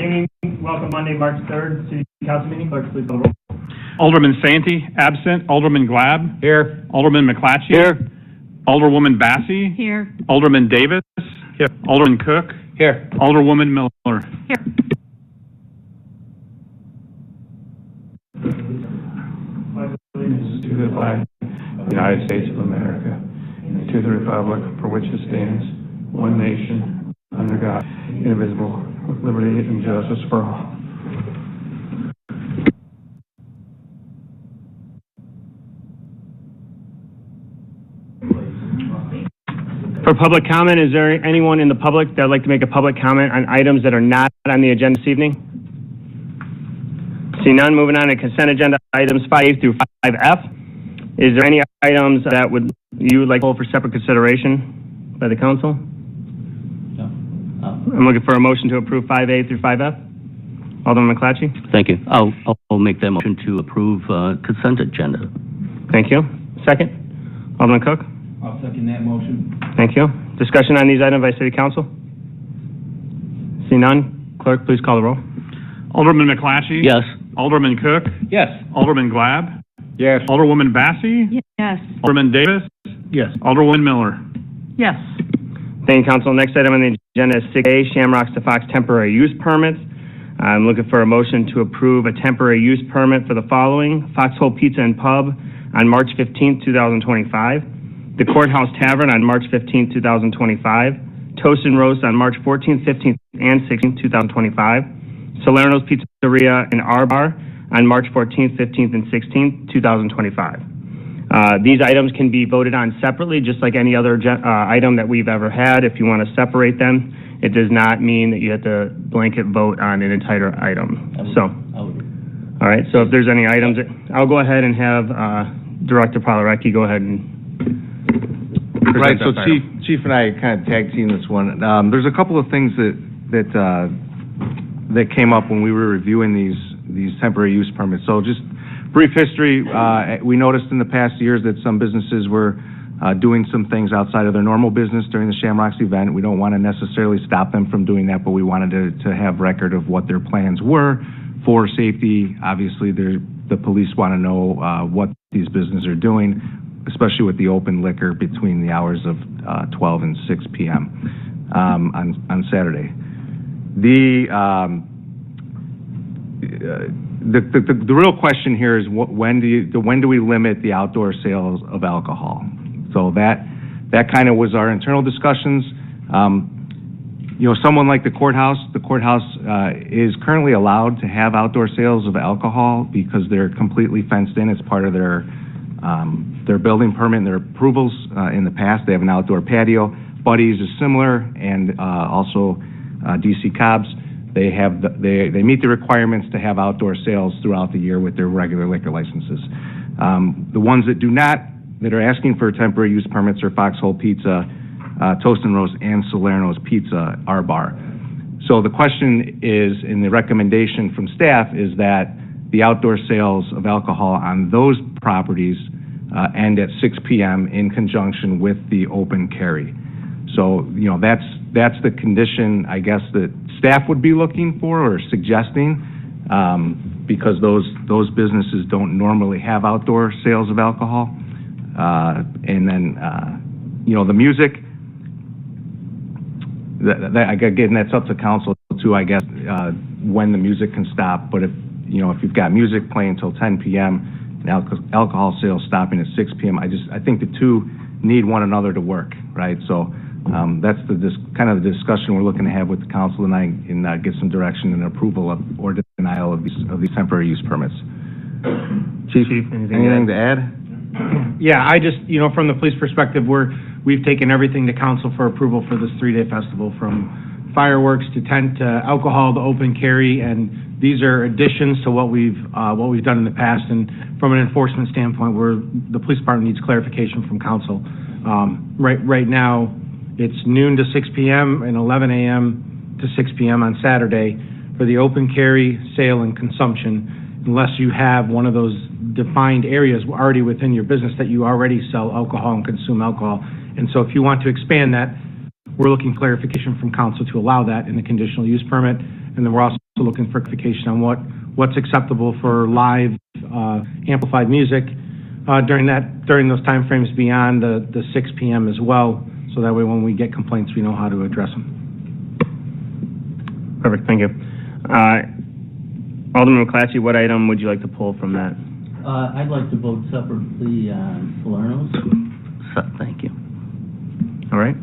evening. Welcome Monday, March 3rd, City Council meeting. Clerk, please call the roll. Alderman Santee, absent. Alderman Glab. Here. Alderman McClatchy. Here. Alderwoman Bassey. Here. Alderman Davis. Here. Alderman Cook. Here. Alderwoman Miller. Here. Allegiance to the flag of the United States of America and to the republic for which it stands, one nation, under God, indivisible, with liberty and justice for all. For public comment, is there anyone in the public that would like to make a public comment on items that are not on the agenda this evening? See none. Moving on to consent agenda items 5A through 5F. Is there any items that you would like to hold for separate consideration by the council? No. I'm looking for a motion to approve 5A through 5F. Alderman McClatchy. Thank you. I'll make that motion to approve consent agenda. Thank you. Second. Alderman Cook. I'll second that motion. Thank you. Discussion on these items by City Council? See none. Clerk, please call the roll. Alderman McClatchy. Yes. Alderman Cook. Yes. Alderman Glab. Yes. Alderwoman Bassey. Yes. Alderman Davis. Yes. Alderwoman Miller. Yes. Thank you, Council. Next item on the agenda is 6A, Shamrocks to Fox temporary use permits. I'm looking for a motion to approve a temporary use permit for the following: Foxhole Pizza and Pub on March 15th, 2025. The Courthouse Tavern on March 15th, 2025. Toast and Roast on March 14th, 15th, and 16th, 2025. Salerno's Pizzeria and R Bar on March 14th, 15th, and 16th, 2025. These items can be voted on separately, just like any other item that we've ever had. If you want to separate them, it does not mean that you have to blanket vote on an entire item. All right, so if there's any items, I'll go ahead and have Director Polarecki go ahead and Right, so Chief and I kind of tag team this one. There's a couple of things that came up when we were reviewing these temporary use permits. So just brief history, we noticed in the past years that some businesses were doing some things outside of their normal business during the Shamrocks event. We don't want to necessarily stop them from doing that, but we wanted to have record of what their plans were for safety. Obviously, the police want to know what these businesses are doing, especially with the open liquor between the hours of 12 and 6 p.m. On Saturday. The real question here is when do we limit the outdoor sales of alcohol? So that kind of was our internal discussions. Someone like the courthouse is currently allowed to have outdoor sales of alcohol because they're completely fenced in. It's part of their building permit and their approvals in the past. They have an outdoor patio. Buddy's is similar, and also DC Cobb's. They meet the requirements to have outdoor sales throughout the year with their regular liquor licenses. The ones that do not, that are asking for temporary use permits, are Foxhole Pizza, Toast and Roast, and Salerno's Pizza, R Bar. So the question is, and the recommendation from staff is that the outdoor sales of alcohol on those properties end at 6 p.m. in conjunction with the open carry. So, that's the condition, I guess, that staff would be looking for or suggesting, because those businesses don't normally have outdoor sales of alcohol. And then, the music, again, that's up to council too, I guess, when the music can stop. But if you've got music playing until 10 p.m. and alcohol sales stopping at 6 p.m., I think the two need one another to work, right? So that's kind of the discussion we're looking to have with the council tonight and get some direction and approval or denial of these temporary use permits. Chief, anything to add? Yeah, I just, from the police perspective, we've taken everything to council for approval for this 3-day festival, from fireworks to tent to alcohol to open carry, and these are additions to what we've done in the past. And from an enforcement standpoint, the police department needs clarification from council. Right now, it's noon to 6 p.m. and 11 a.m. to 6 p.m. on Saturday for the open carry, sale, and consumption, unless you have one of those defined areas already within your business that you already sell alcohol and consume alcohol. And so if you want to expand that, we're looking clarification from council to allow that in the conditional use permit. And then we're also also looking for clarification on what's acceptable for live amplified music during those timeframes beyond the 6 p.m. as well, so that way when we get complaints, we know how to address them. Perfect, thank you. Alderman McClatchy, what item would you like to pull from that? I'd like to vote separately on Salerno's. Thank you. All right.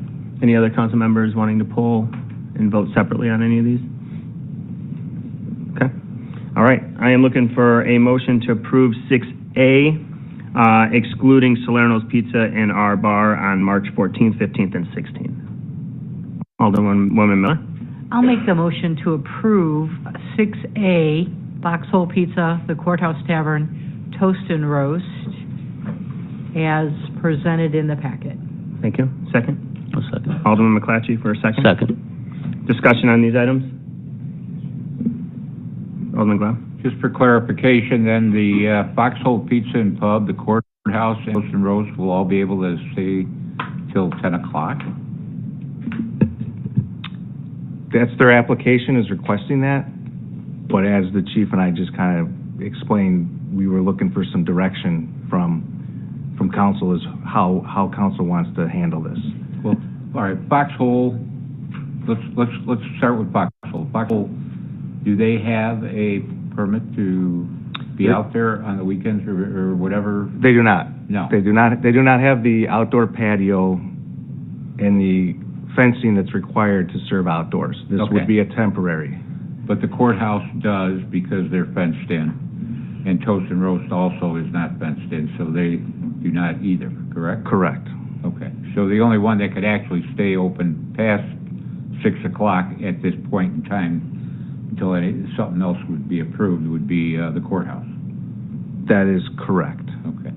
Any other council members wanting to pull and vote separately on any of these? Okay. All right. I am looking for a motion to approve 6A, excluding Salerno's Pizza and our bar on March 14th, 15th, and 16th. Alderwoman Miller? I'll make the motion to approve 6A, Foxhole Pizza, the Courthouse Tavern, Toast and Roast, as presented in the packet. Thank you. Second? A second. Alderman McClatchy for a second. Second. Discussion on these items? Alderman Glab? Just for clarification, then the Foxhole Pizza and Pub, the Courthouse, and Toast and Roast will all be able to stay till 10 o'clock? That's their application is requesting that, but as the chief and I just kind of explained, we were looking for some direction from council as how council wants to handle this. Well, all right, Foxhole, let's start with Foxhole. Foxhole, do they have a permit to be out there on the weekends or whatever? They do not. No. They do not have the outdoor patio and the fencing that's required to serve outdoors. This Okay. would be a temporary. But the courthouse does because they're fenced in. And Toast and Roast also is not fenced in, so they do not either, correct? Correct. Okay. So the only one that could actually stay open past 6 o'clock at this point in time until something else would be approved would be the courthouse. That is correct. Okay.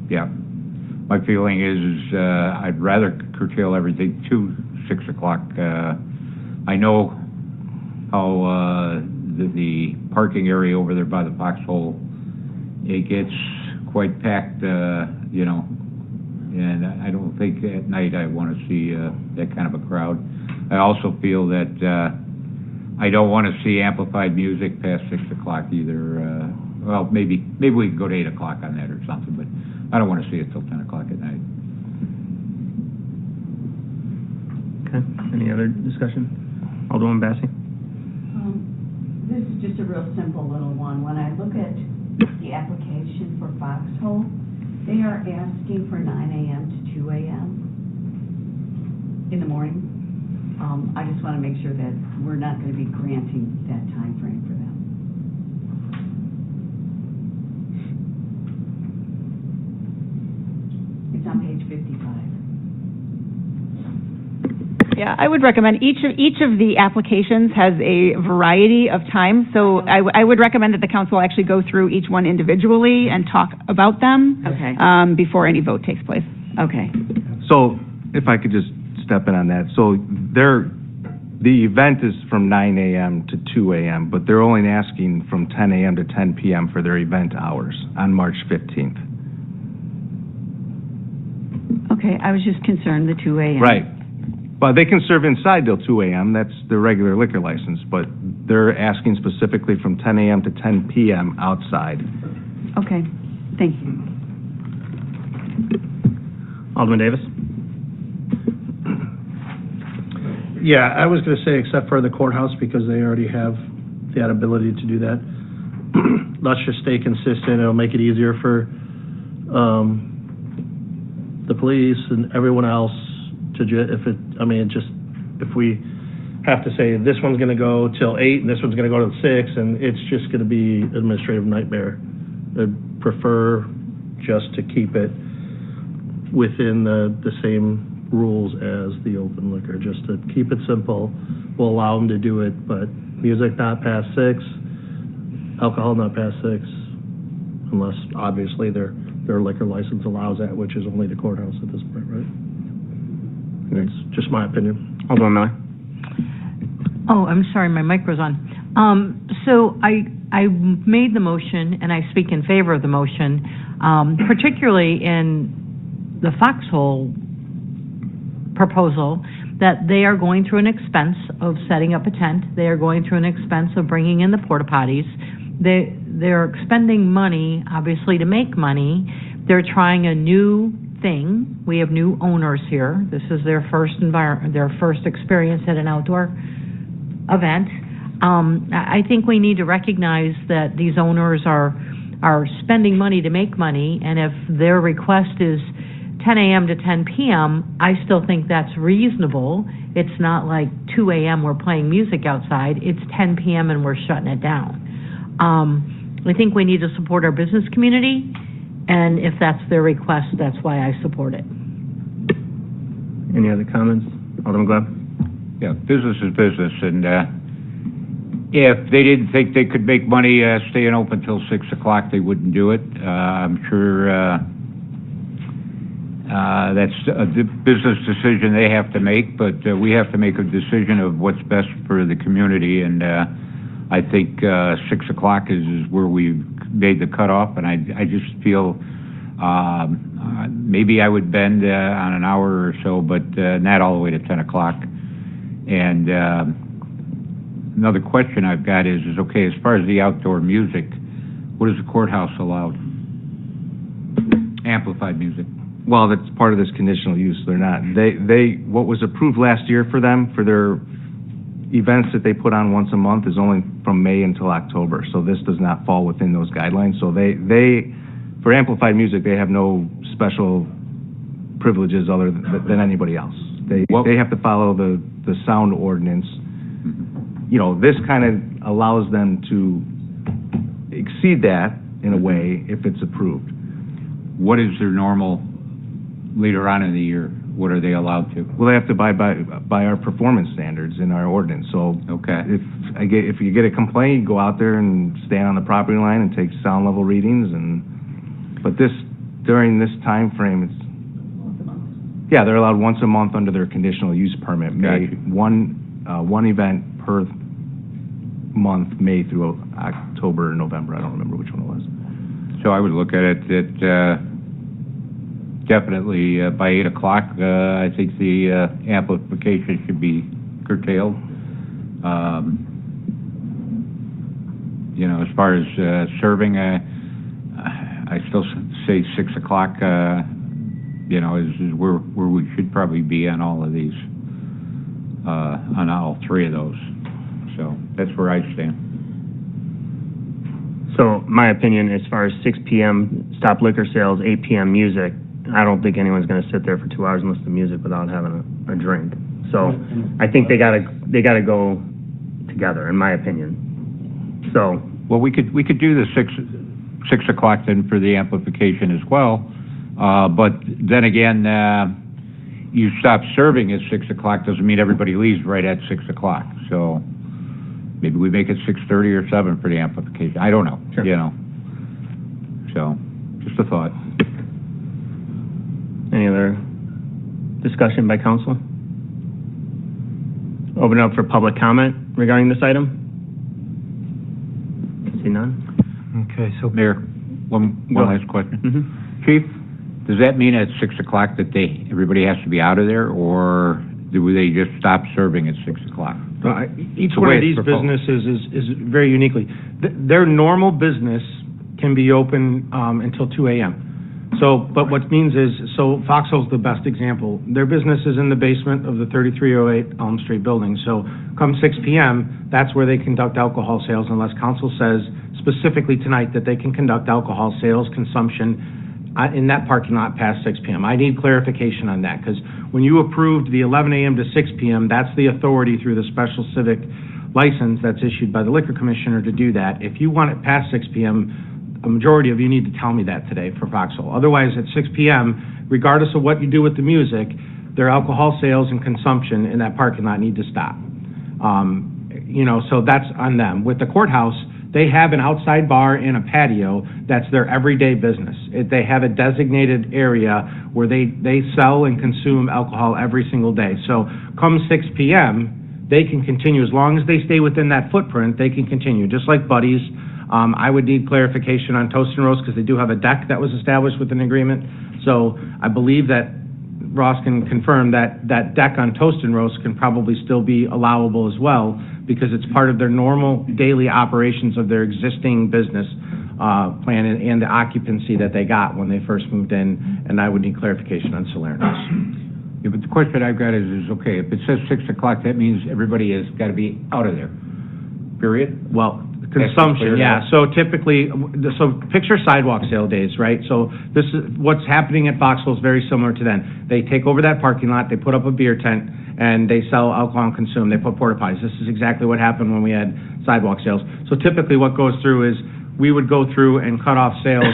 Yeah. My feeling is I'd rather curtail everything to 6 o'clock. I know how the parking area over there by the Foxhole, it gets quite packed, and I don't think at night I want to see that kind of a crowd. I also feel that I don't want to see amplified music past 6 o'clock either. Well, maybe we can go to 8 o'clock on that or something, but I don't want to see it till 10 o'clock at night. Okay. Any other discussion? Alderwoman Bassi? This is just a real simple little one. When I look at the application for Foxhole, they are asking for 9 a.m. to 2 a.m. in the morning. I just want to make sure that we're not going to be granting that time frame for them. It's on page 55. Yeah, I would recommend each of the applications has a variety of time, so I would recommend that the council actually go through each one individually and talk about them before any vote takes place. Okay. So if I could just step in on that. So the event is from 9 a.m. to 2 a.m., but they're only asking from 10 a.m. to 10 p.m. for their event hours on March 15th. Okay, I was just concerned the 2 a.m. Right. But they can serve inside till 2 a.m. That's their regular liquor license, but they're asking specifically from 10 a.m. to 10 p.m. outside. Okay, thank you. Alderman Davis? Yeah, I was going to say except for the courthouse because they already have that ability to do that. Let's just stay consistent. It'll make it easier for the police and everyone else to if we have to say this one's going to go till 8 and this one's going to go till 6, and it's just going to be an administrative nightmare. I'd prefer just to keep it within the same rules as the open liquor, just to keep it simple. We'll allow them to do it, but music not past 6, alcohol not past 6, unless obviously their liquor license allows that, which is only the courthouse at this point, right? That's just my opinion. Alderman Miller? Oh, I'm sorry, my mic was on. So I made the motion, and I speak in favor of the motion, particularly in the Foxhole proposal, that they are going through an expense of setting up a tent. They are going through an expense of bringing in the porta potties. They're expending money, obviously, to make money. They're trying a new thing. We have new owners here. This is their first experience at an outdoor event. I think we need to recognize that these owners are spending money to make money, and if their request is 10 a.m. to 10 p.m., I still think that's reasonable. It's not like 2 a.m. we're playing music outside. It's 10 p.m. and we're shutting it down. I think we need to support our business community, and if that's their request, that's why I support it. Any other comments? Alderman Glab? Yeah, business is business, and if they didn't think they could make money staying open till 6 o'clock, they wouldn't do it. I'm sure that's a business decision they have to make, but we have to make a decision of what's best for the community, and I think 6 o'clock is where we've made the cutoff, and I just feel maybe I would bend on an hour or so, but not all the way to 10 o'clock. And another question I've got is okay, as far as the outdoor music, what does the courthouse allow? Amplified music. Well, that's part of this conditional use. They're not. What was approved last year for them, for their events that they put on once a month, is only from May until October. So this does not fall within those guidelines. So they for amplified music, they have no special privileges other than anybody else. They have to follow the sound ordinance. You know, this kind of allows them to exceed that in a way if it's approved. What is their normal later on in the year? What are they allowed to? Well, they have to abide by our performance standards in our ordinance. So okay, if you get a complaint, you go out there and stand on the property line and take sound level readings. But during this time frame, it's once a month. Yeah, they're allowed once a month under their conditional use permit. Gotcha. One event per month, May through October or November. I don't remember which one it was. So I would look at it that definitely by 8 o'clock, I think the amplification should be curtailed. You know, as far as serving, I still say 6 o'clock. You know, is where we should probably be on all of these, on all three of those. So that's where I stand. So my opinion, as far as 6 p.m. stop liquor sales, 8 p.m. music, I don't think anyone's going to sit there for 2 hours and listen to music without having a drink. So I think they gotta go together, in my opinion. So well, we could do the 6 o'clock then for the amplification as well. But then again, you stop serving at 6 o'clock doesn't mean everybody leaves right at 6 o'clock. So maybe we make it 6:30 or 7 for the amplification. I don't know. Sure. You know. So just a thought. Any other discussion by council? Open up for public comment regarding this item. See none? Okay, so Mayor, one last question. Mm-hmm. Chief, does that mean at 6 o'clock that everybody has to be out of there, or do they just stop serving at 6 o'clock? Each one of these businesses is very uniquely. Their normal business can be open until 2 a.m. So, but what means is, so Foxhole's the best example. Their business is in the basement of the 3308 Elm Street building. So come 6 p.m., that's where they conduct alcohol sales unless council says specifically tonight that they can conduct alcohol sales, consumption in that parking lot past 6 p.m. I need clarification on that because when you approved the 11 a.m. to 6 p.m., that's the authority through the special civic license that's issued by the liquor commissioner to do that. If you want it past 6 p.m., a majority of you need to tell me that today for Foxhole. Otherwise, at 6 p.m., regardless of what you do with the music, their alcohol sales and consumption in that parking lot need to stop. You know, so that's on them. With the courthouse, they have an outside bar and a patio. That's their everyday business. They have a designated area where they sell and consume alcohol every single day. So come 6 p.m., they can continue. As long as they stay within that footprint, they can continue, just like Buddy's. I would need clarification on Toast and Roast because they do have a deck that was established with an agreement. So I believe that Ross can confirm that deck on Toast and Roast can probably still be allowable as well, because it's part of their normal daily operations of their existing business plan and the occupancy that they got when they first moved in, and I would need clarification on Salerno's. Yeah, but the question I've got is, okay, if it says 6 o'clock, that means everybody has got to be out of there, period? Well, consumption, yeah. So typically, so picture sidewalk sale days, right? So this is, what's happening at Foxwell is very similar to then. They take over that parking lot, they put up a beer tent, and they sell alcohol and consume. They put porta potties. This is exactly what happened when we had sidewalk sales. So typically what goes through is we would go through and cut off sales,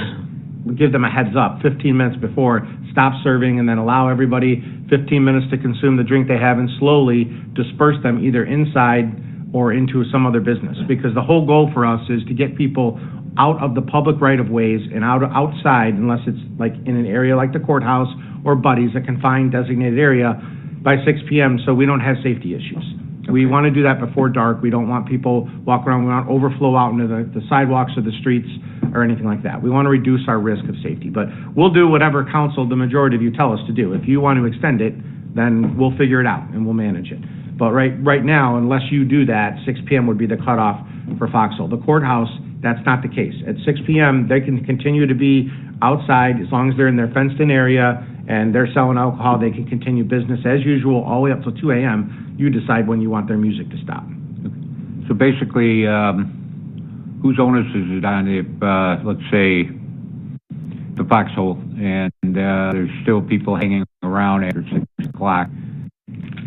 give them a heads up 15 minutes before, stop serving, and then allow everybody 15 minutes to consume the drink they have and slowly disperse them either inside or into some other business. Because the whole goal for us is to get people out of the public right-of-ways and outside, unless it's like in an area like the courthouse or Buddy's, a confined designated area, by 6 p.m. so we don't have safety issues. Okay. We want to do that before dark. We don't want people walking around. We want overflow out into the sidewalks or the streets or anything like that. We want to reduce our risk of safety. But we'll do whatever council, the majority of you, tell us to do. If you want to extend it, then we'll figure it out and we'll manage it. But right now, unless you do that, 6 p.m. would be the cutoff for Foxhole. The courthouse, that's not the case. At 6 p.m., they can continue to be outside as long as they're in their fenced-in area and they're selling alcohol. They can continue business as usual all the way up till 2 a.m. You decide when you want their music to stop. So basically, whose onus is it on if, let's say, the Foxhole, and there's still people hanging around after 6 o'clock?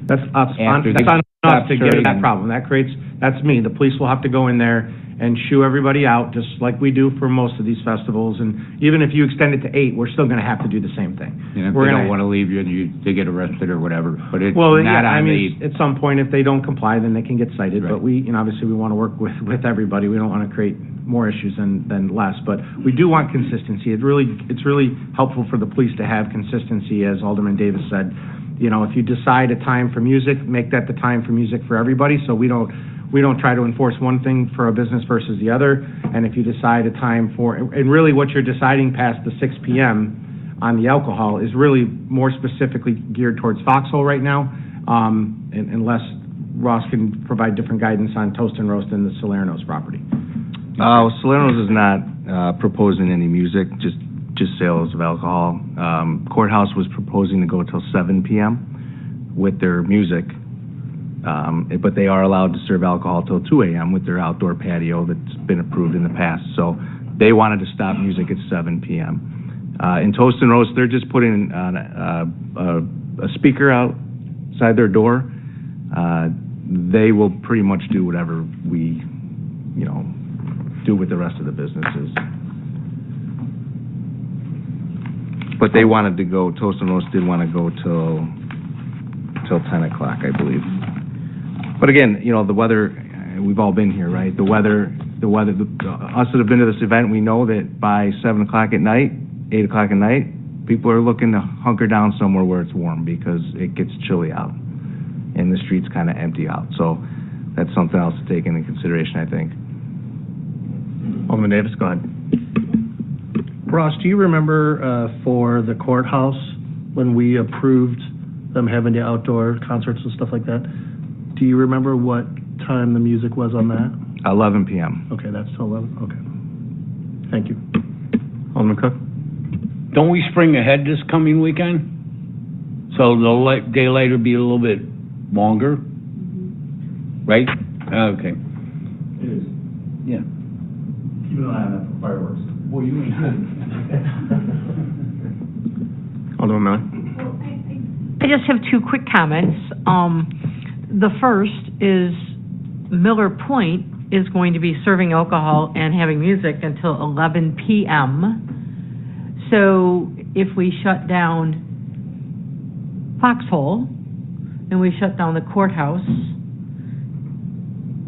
That's on us to get that problem. That's me. The police will have to go in there and shoo everybody out, just like we do for most of these festivals. And even if you extend it to 8, we're still going to have to do the same thing. And if they don't want to leave you, they get arrested or whatever. But it's at some point, if they don't comply, then they can get cited. Right. But obviously we want to work with everybody. We don't want to create more issues than less. But we do want consistency. It's really helpful for the police to have consistency, as Alderman Davis said. You know, if you decide a time for music, make that the time for music for everybody, so we don't try to enforce one thing for a business versus the other. And if you decide a time for, and really what you're deciding past the 6 p.m. on the alcohol is really more specifically geared towards Foxhole right now, unless Ross can provide different guidance on Toast and Roast and the Salerno's property. Salerno's is not proposing any music, just sales of alcohol. Courthouse was proposing to go till 7 p.m. with their music, but they are allowed to serve alcohol till 2 a.m. with their outdoor patio that's been approved in the past. So they wanted to stop music at 7 p.m. In Toast and Roast, they're just putting a speaker outside their door. They will pretty much do whatever we, do with the rest of the businesses. But they wanted to go, Toast and Roast did want to go till 10 o'clock, I believe. But again, the weather, we've all been here, right? The weather, us that have been to this event, we know that by 7 o'clock at night, 8 o'clock at night, people are looking to hunker down somewhere where it's warm because it gets chilly out and the streets kind of empty out. So that's something else to take into consideration, I think. Alderman Davis, go ahead. Ross, do you remember for the courthouse when we approved them having the outdoor concerts and stuff like that? Do you remember what time the music was on that? 11 p.m. Okay, that's till 11. Okay. Thank you. Alderman Cook? Don't we spring ahead this coming weekend? So the daylight will be a little bit longer? Right? Okay. It is. Yeah. Keep an eye on that for fireworks. Well, you mean Alderman Miller? I just have 2 quick comments. The first is Miller Point is going to be serving alcohol and having music until 11 p.m. So if we shut down Foxhole and we shut down the courthouse,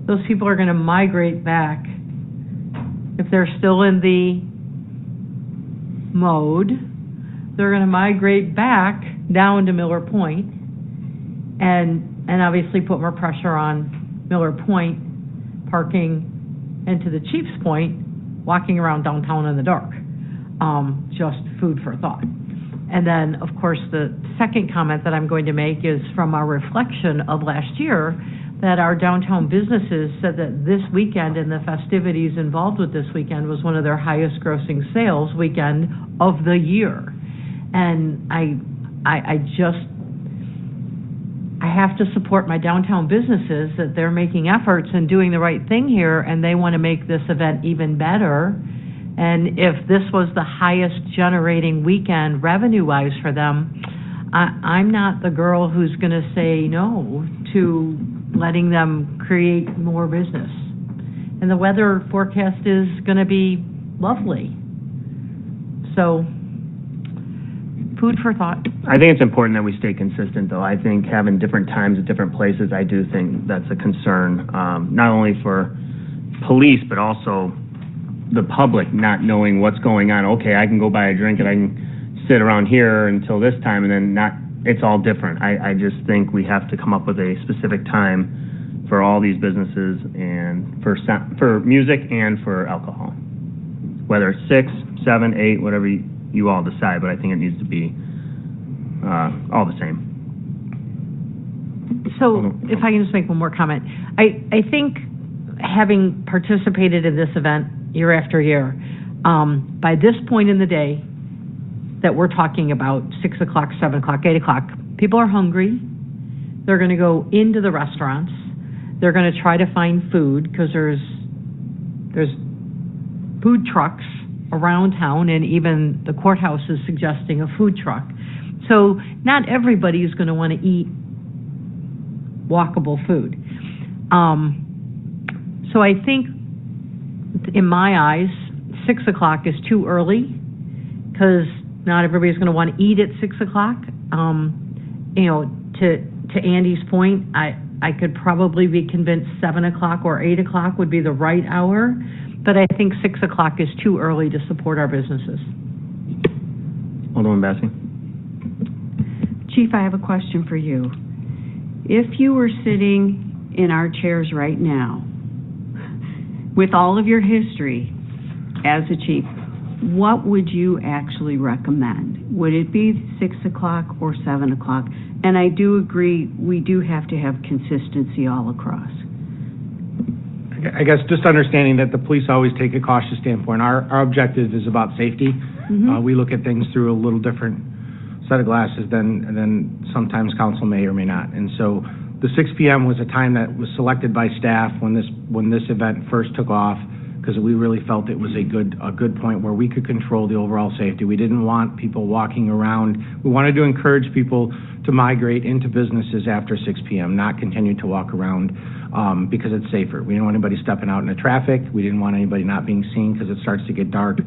those people are going to migrate back. If they're still in the mode, they're going to migrate back down to Miller Point and obviously put more pressure on Miller Point parking, and to the Chief's point, walking around downtown in the dark. Just food for thought. And then, of course, the second comment that I'm going to make is from our reflection of last year, that our downtown businesses said that this weekend and the festivities involved with this weekend was one of their highest grossing sales weekend of the year. And I have to support my downtown businesses that they're making efforts and doing the right thing here, and they want to make this event even better. And if this was the highest generating weekend revenue-wise for them, I'm not the girl who's going to say no to letting them create more business. And the weather forecast is going to be lovely. So, food for thought. I think it's important that we stay consistent, though. I think having different times at different places, I do think that's a concern, not only for police, but also the public not knowing what's going on. Okay, I can go buy a drink and I can sit around here until this time, and then it's all different. I just think we have to come up with a specific time for all these businesses and for music and for alcohol. Whether it's 6, 7, 8, whatever you all decide, but I think it needs to be all the same. So, if I can just make one more comment. I think having participated in this event year after year, by this point in the day that we're talking about, 6 o'clock, 7 o'clock, 8 o'clock, people are hungry. They're going to go into the restaurants. They're going to try to find food because there's food trucks around town, and even the courthouse is suggesting a food truck. So not everybody is going to want to eat walkable food. So I think, in my eyes, 6 o'clock is too early because not everybody's going to want to eat at 6 o'clock. To Andy's point, I could probably be convinced 7 o'clock or 8 o'clock would be the right hour, but I think 6 o'clock is too early to support our businesses. Alderman Bassi. Chief, I have a question for you. If you were sitting in our chairs right now, with all of your history as a chief, what would you actually recommend? Would it be 6 o'clock or 7 o'clock? And I do agree, we do have to have consistency all across. I guess just understanding that the police always take a cautious standpoint. Our objective is about safety. Mm-hmm. We look at things through a little different set of glasses than sometimes council may or may not. And so the 6 p.m. was a time that was selected by staff when this event first took off, because we really felt it was a good point where we could control the overall safety. We didn't want people walking around. We wanted to encourage people to migrate into businesses after 6 p.m., not continue to walk around because it's safer. We didn't want anybody stepping out into traffic. We didn't want anybody not being seen because it starts to get dark.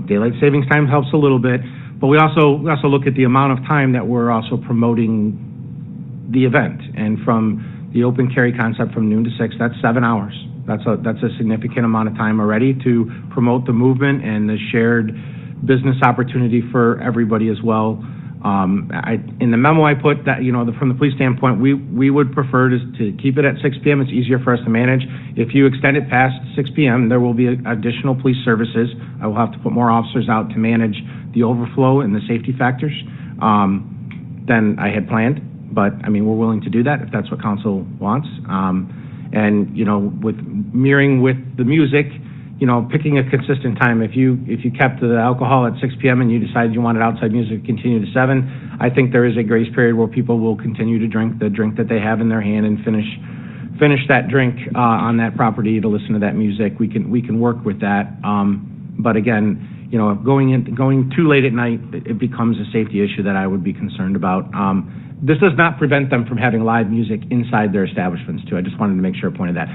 Daylight savings time helps a little bit, but we also look at the amount of time that we're also promoting the event. And from the open carry concept from noon to 6, that's 7 hours. That's a significant amount of time already to promote the movement and the shared business opportunity for everybody as well. In the memo I put that, from the police standpoint, we would prefer to keep it at 6 p.m. It's easier for us to manage. If you extend it past 6 p.m., there will be additional police services. I will have to put more officers out to manage the overflow and the safety factors than I had planned. But, we're willing to do that if that's what council wants. And, with mirroring with the music, picking a consistent time. If you kept the alcohol at 6 p.m. and you decided you wanted outside music to continue to 7, I think there is a grace period where people will continue to drink the drink that they have in their hand and finish that drink on that property to listen to that music. We can work with that. But again, going too late at night, it becomes a safety issue that I would be concerned about. This does not prevent them from having live music inside their establishments, too. I just wanted to make sure I pointed that.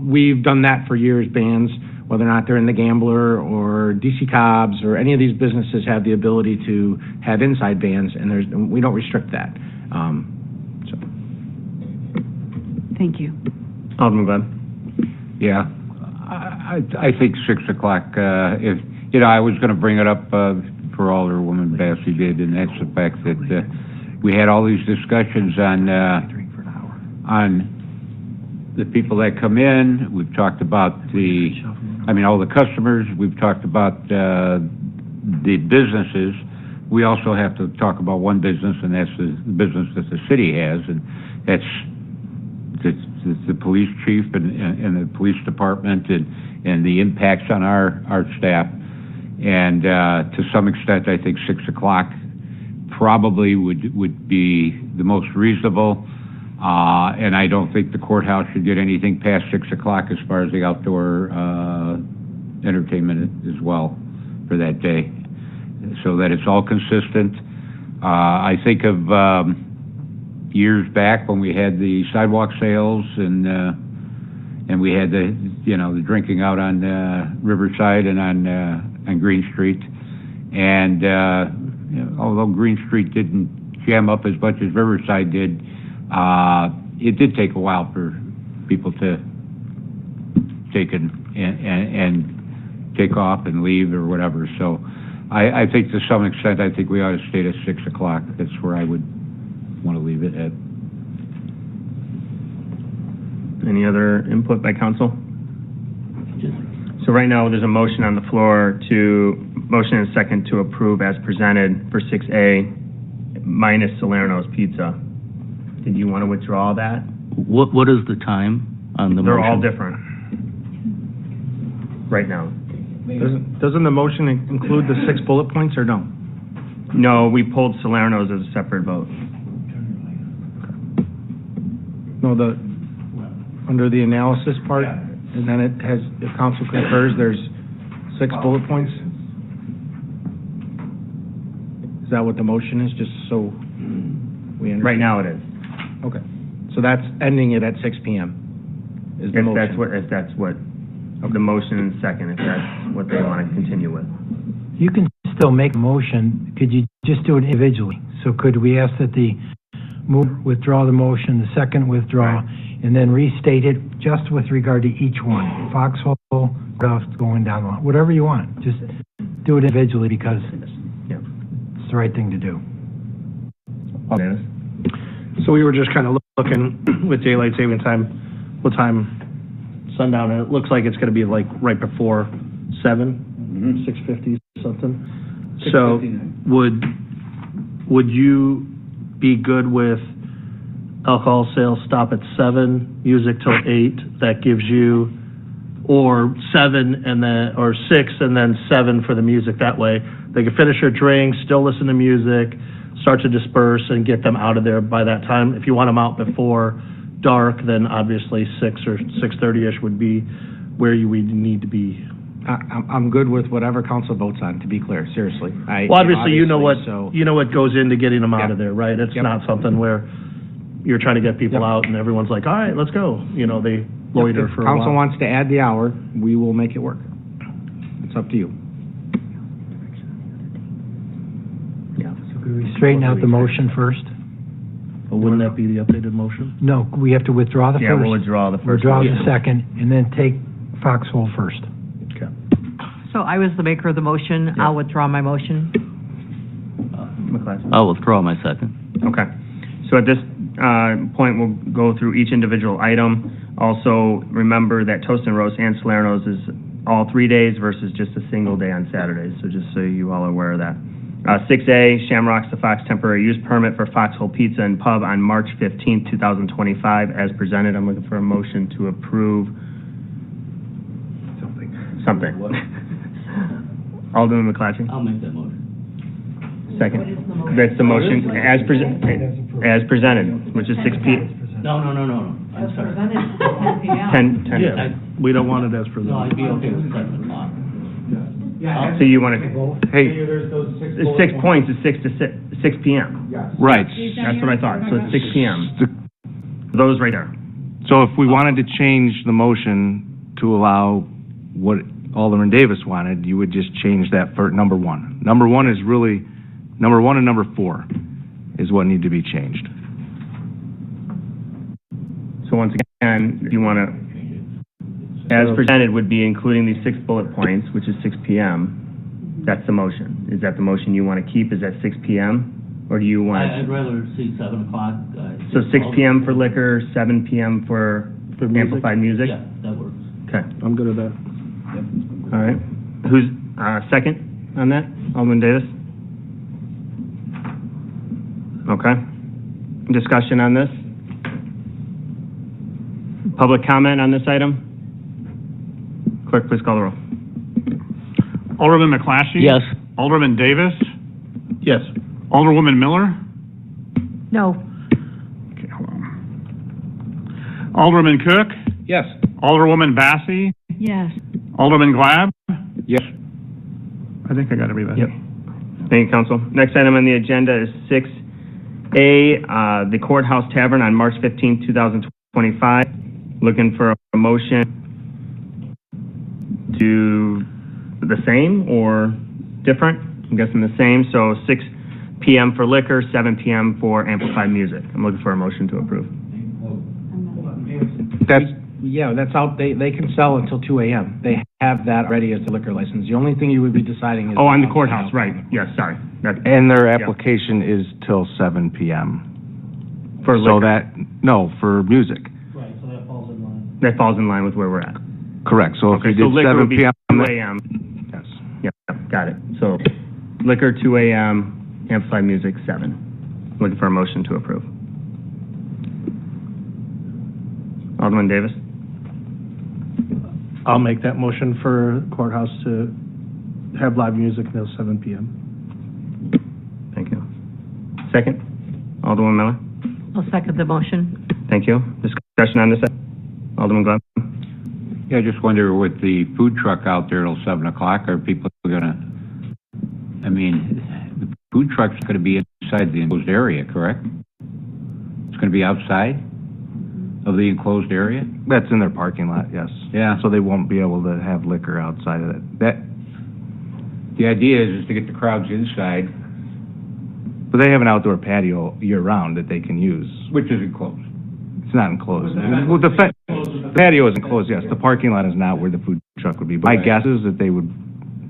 We've done that for years, bands, whether or not they're in the Gambler or DC Cobbs or any of these businesses have the ability to have inside bands, and we don't restrict that. Thank you. Alderman Gleb. Yeah, I think 6 o'clock, I was going to bring it up for Alderwoman Bassi did, and that's the fact that we had all these discussions on the people that come in. We've talked about all the customers. We've talked about the businesses. we also have to talk about one business, and that's the business that the city has, and that's the police chief and the police department and the impacts on our staff. And to some extent, I think 6 o'clock probably would be the most reasonable. And I don't think the courthouse should get anything past 6 o'clock as far as the outdoor entertainment as well for that day, so that it's all consistent. I think of years back when we had the sidewalk sales and we had the drinking out on Riverside and on Green Street, and although Green Street didn't jam up as much as Riverside did, it did take a while for people to take and take off and leave or whatever. So I think to some extent, I think we ought to stay at 6 o'clock. That's where I would want to leave it at. Any other input by council? So right now, there's a motion on the floor motion and second to approve as presented for 6A minus Salerno's Pizza. Did you want to withdraw that? What is the time on the motion? They're all different right now. Doesn't the motion include the 6 bullet points, or no? No, we pulled Salerno's as a separate vote. No, under the analysis part, and then it has, if council concurs, there's 6 bullet points? Is that what the motion is, just so we understand? Right now it is. Okay, so that's ending it at 6 p.m. is the motion? If that's what the motion and second, if that's what they want to continue with. You can still make a motion, could you just do it individually? So could we ask that the withdraw the motion, the second withdraw, and then restate it just with regard to each one? Foxhole, going down the line, whatever you want. Just do it individually because it's the right thing to do. So we were just kind of looking with daylight saving time, what time sundown, and it looks like it's going to be like right before 7, 6:50 something. So would you be good with alcohol sales stop at 7, music till 8? That gives you, or 7 and then, or 6 and then 7 for the music. That way they can finish their drinks, still listen to music, start to disperse and get them out of there by that time. If you want them out before dark, then obviously 6 or 6:30ish would be where you would need to be. I'm good with whatever council votes on, to be clear, seriously. Well, obviously you know what goes into getting them out of there, right? It's not something where you're trying to get people out and everyone's like, all right, let's go. They loiter for a while. If council wants to add the hour, we will make it work. It's up to you. So could we straighten out the motion first? Well, wouldn't that be the updated motion? No, we have to withdraw the first. Yeah, we'll withdraw the first. Withdraw the second, and then take Foxhole first. Okay. So I was the maker of the motion. I'll withdraw my motion. McClatchy? I'll withdraw my second. Okay. So at this point, we'll go through each individual item. Also, remember that Toast and Roast and Salerno's is all 3 days versus just a single day on Saturdays. So just so you all are aware of that. 6A, Shamrock's the Fox temporary use permit for Foxhole Pizza and Pub on March 15th, 2025, as presented. I'm looking for a motion to approve something. Alderman McClatchy? I'll make that motion. Second. That's the motion as presented, which is 6 p.m. No. I'm sorry. 10. Yeah, we don't want it as presented. No, I'd be okay with 7 o'clock. So you want to, hey, There's those 6 it's 6 points, it's 6 p.m. Yes. Right. That's what I thought, so it's 6 p.m. Those right there. So if we wanted to change the motion to allow what Alderman Davis wanted, you would just change that for number 1. Number 1 is really, number 1 and number 4 is what need to be changed. So once again, if you want to, as presented would be including these 6 bullet points, which is 6 p.m. That's the motion. Is that the motion you want to keep? Is that 6 p.m.? Or do you want? I'd rather see 7 o'clock. So 6 p.m. for liquor, 7 p.m. for amplified music? Yeah, that works. Okay. I'm good with that. All right. Who's second on that? Alderman Davis? Okay. Discussion on this? Public comment on this item? Clerk, please call the roll. Alderman McClatchy? Yes. Alderman Davis? Yes. Alderwoman Miller? No. Okay, hold on. Alderman Cook? Yes. Alderwoman Bassey? Yes. Alderman Glab? Yes. I think I got everybody. Yep. Thank you, Council. Next item on the agenda is 6A, the Courthouse Tavern on March 15, 2025. Looking for a motion to the same or different? I'm guessing the same. So 6 p.m. for liquor, 7 p.m. for amplified music. I'm looking for a motion to approve. That's out, they can sell until 2 a.m. They have that already as the liquor license. The only thing you would be deciding is... Oh, on the courthouse, right. Yes, sorry. And their application is till 7 p.m. For So liquor. for music. Right, so that falls in line. That falls in line with where we're at. Correct. So if Okay, you so did liquor 7 would be p.m. 2 a.m. Yes. Yep, got it. So liquor, 2 a.m., amplified music, 7. Looking for a motion to approve. Alderman Davis? I'll make that motion for courthouse to have live music until 7 p.m. Thank you. Second? Alderman Miller? I'll second the motion. Thank you. Discussion on this? Alderman Glab? Yeah, I just wonder with the food truck out there till 7 o'clock, are people gonna, I mean, the food truck's gonna be inside the enclosed area, correct? It's gonna be outside of the enclosed area? That's in their parking lot, yes. Yeah. So they won't be able to have liquor outside of it. The idea is to get the crowds inside, But they have an outdoor patio year-round that they can use. which is enclosed. It's not enclosed. Well, the patio is enclosed, yes. The parking lot is not where the food truck would be. My guess is that they would,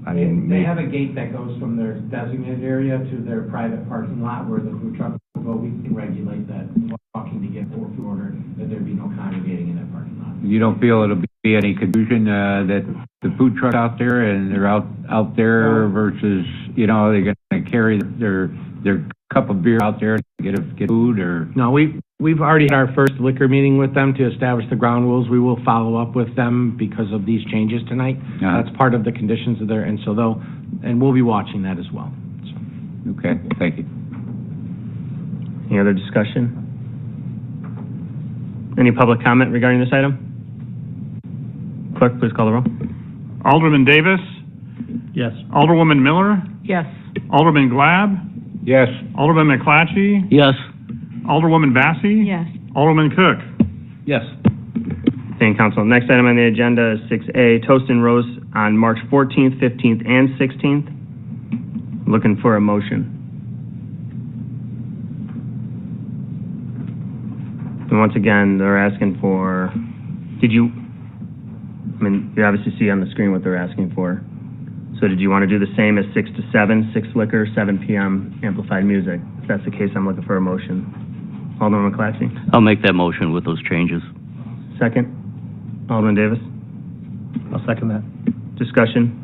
I mean... They have a gate that goes from their designated area to their private parking lot where the food truck will go. We can regulate that walking to get for food order, that there be no congregating in that parking lot. You don't feel it'll be any confusion, that the food truck out there and they're out there versus, they're gonna carry their cup of beer out there to get food or? No, we've already had our first liquor meeting with them to establish the ground rules. We will follow up with them because of these changes tonight. Uh-huh. That's part of the conditions of their, and so we'll be watching that as well. So. Okay, thank you. Any other discussion? Any public comment regarding this item? Clerk, please call the roll. Alderman Davis? Yes. Alderwoman Miller? Yes. Alderman Glab? Yes. Alderman McClatchy? Yes. Alderwoman Bassey? Yes. Alderman Cook? Yes. Thank you, Council. Next item on the agenda is 6A, Toast and Roast on March 14th, 15th, and 16th. Looking for a motion. And once again, they're asking for, you obviously see on the screen what they're asking for. So did you want to do the same as 6 to 7, 6 liquor, 7 p.m. amplified music? If that's the case, I'm looking for a motion. Alderman McClatchy? I'll make that motion with those changes. Second? Alderman Davis? I'll second that. Discussion?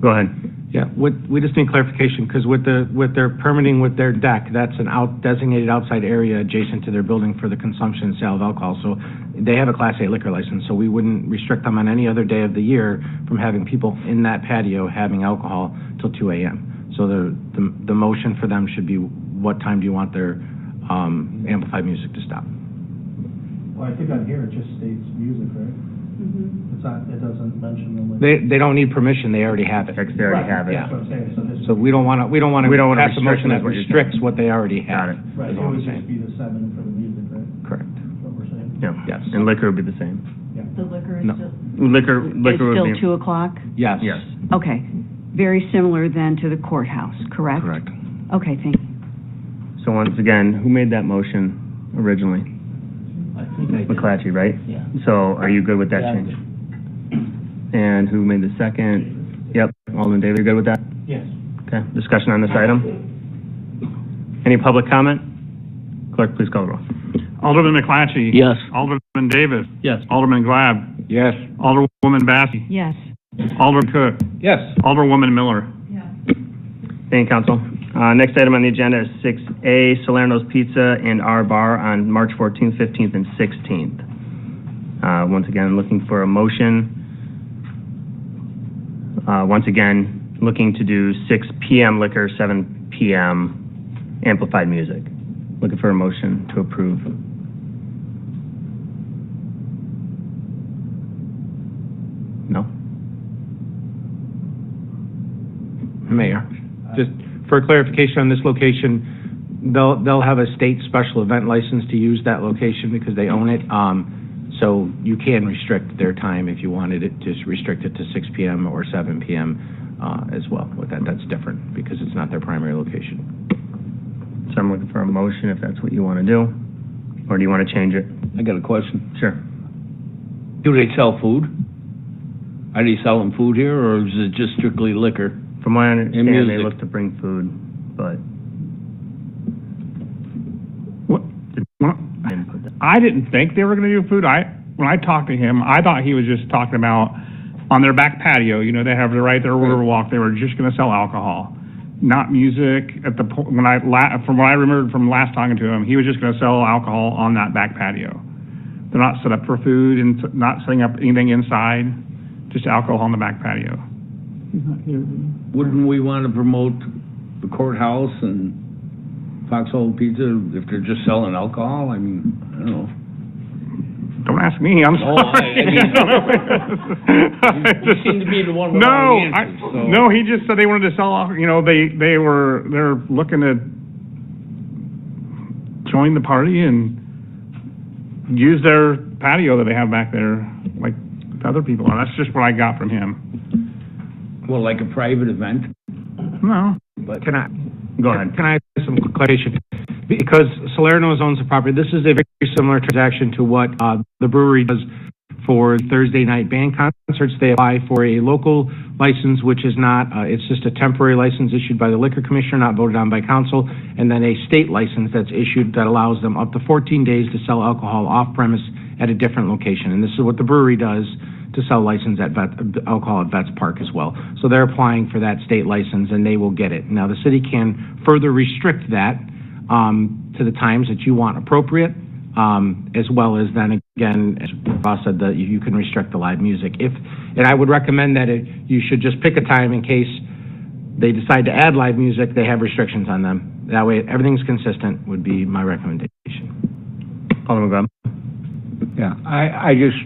Go ahead. Yeah, we just need clarification, because with their permitting with their deck, that's an designated outside area adjacent to their building for the consumption and sale of alcohol. So they have a Class A liquor license, so we wouldn't restrict them on any other day of the year from having people in that patio having alcohol till 2 a.m. So the motion for them should be, what time do you want their amplified music to stop? Well, I think on here it just states music, right? Mm-hmm. It doesn't mention the liquor. They don't need permission, they already have it. They already have it. That's what I'm saying, so this. So we don't want to We don't wanna pass a restrict motion that what you're restricts what they already Got have. it. Right, is it all would I'm saying. just be the 7 for the music, right? Correct. That's what we're saying. Yeah. Yes. And liquor would be the same. The liquor is No. still, Liquor is would still be... 2 o'clock? Yes. Yes. Okay. Very similar then to the courthouse, correct? Correct. Okay, thank you. So once again, who made that motion originally? I think I did. McClatchy, right? Yeah. So are you good with that Yeah, I change? And who made the second? Yep, Alderman Davis, you good with that? Yes. Okay, discussion on this item? Any public comment? Clerk, please call the roll. Alderman McClatchy? Yes. Alderman Davis? Yes. Alderman Glab? Yes. Alderwoman Bassey? Yes. Alderman Cook? Yes. Alderwoman Miller? Thank you, Council. Next item on the agenda is 6A, Salerno's Pizza and R Bar on March 14th, 15th, and 16th. Once again, looking for a motion. Once again, looking to do 6 p.m. liquor, 7 p.m. amplified music. Looking for a motion to approve. No? Mayor, just for clarification on this location, they'll have a state special event license to use that location because they own it. So you can restrict their time if you wanted it, just restrict it to 6 p.m. or 7 p.m. As well. With that, that's different because it's not their primary location. So I'm looking for a motion if that's what you want to do, or do you want to change it? I got a question. Sure. Do they sell food? Are they selling food here, or is it just strictly liquor? From what I understand, music. they look to bring food, but I didn't think they were going to do food. When I talked to him, I thought he was just talking about on their back patio. You know, they have the right there Riverwalk. They were just going to sell alcohol, not music. From what I remembered from last talking to him, he was just going to sell alcohol on that back patio. They're not set up for food and not setting up anything inside, just alcohol on the back patio. Wouldn't we want to promote the courthouse and Foxhole Pizza if they're just selling alcohol? I mean, I don't know. Don't ask me. I'm sorry. You seem to be the one with no, all the answers, so. No, he just said they wanted to sell off. You know, they're looking to join the party and use their patio that they have back there, like other people are. That's just what I got from him. Well, like a private event? No. But Can I go ahead. Can I ask some clarification? Because Salerno's owns the property, this is a very similar transaction to what the brewery does for Thursday night band concerts. They apply for a local license, which is not, it's just a temporary license issued by the liquor commissioner, not voted on by council, and then a state license that's issued that allows them up to 14 days to sell alcohol off premise at a different location. And this is what the brewery does to sell license at alcohol at Vets Park as well. So they're applying for that state license and they will get it. Now the city can further restrict that to the times that you want appropriate, as well as then again, as Ross said, that you can restrict the live music. And I would recommend that you should just pick a time in case they decide to add live music, they have restrictions on them. That way everything's consistent would be my recommendation. Alderman Gleb. Yeah, I just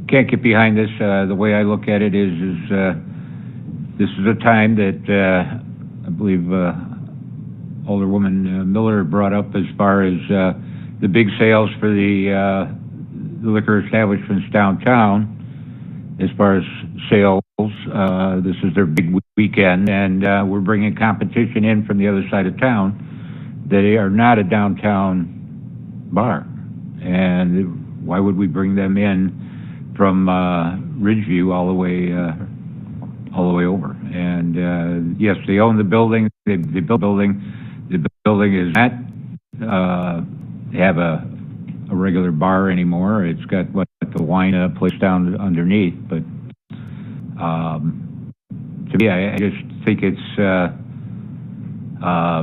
can't get behind this. The way I look at it is this is a time that I believe Alderwoman Miller brought up as far as the big sales for the liquor establishments downtown. As far as sales, this is their big weekend, and we're bringing competition in from the other side of town. They are not a downtown bar, and why would we bring them in from Ridgeview all the way over? And yes, they own the building. They built the building. The building is not have a regular bar anymore. It's got the wine place down underneath. But to me, I just think it's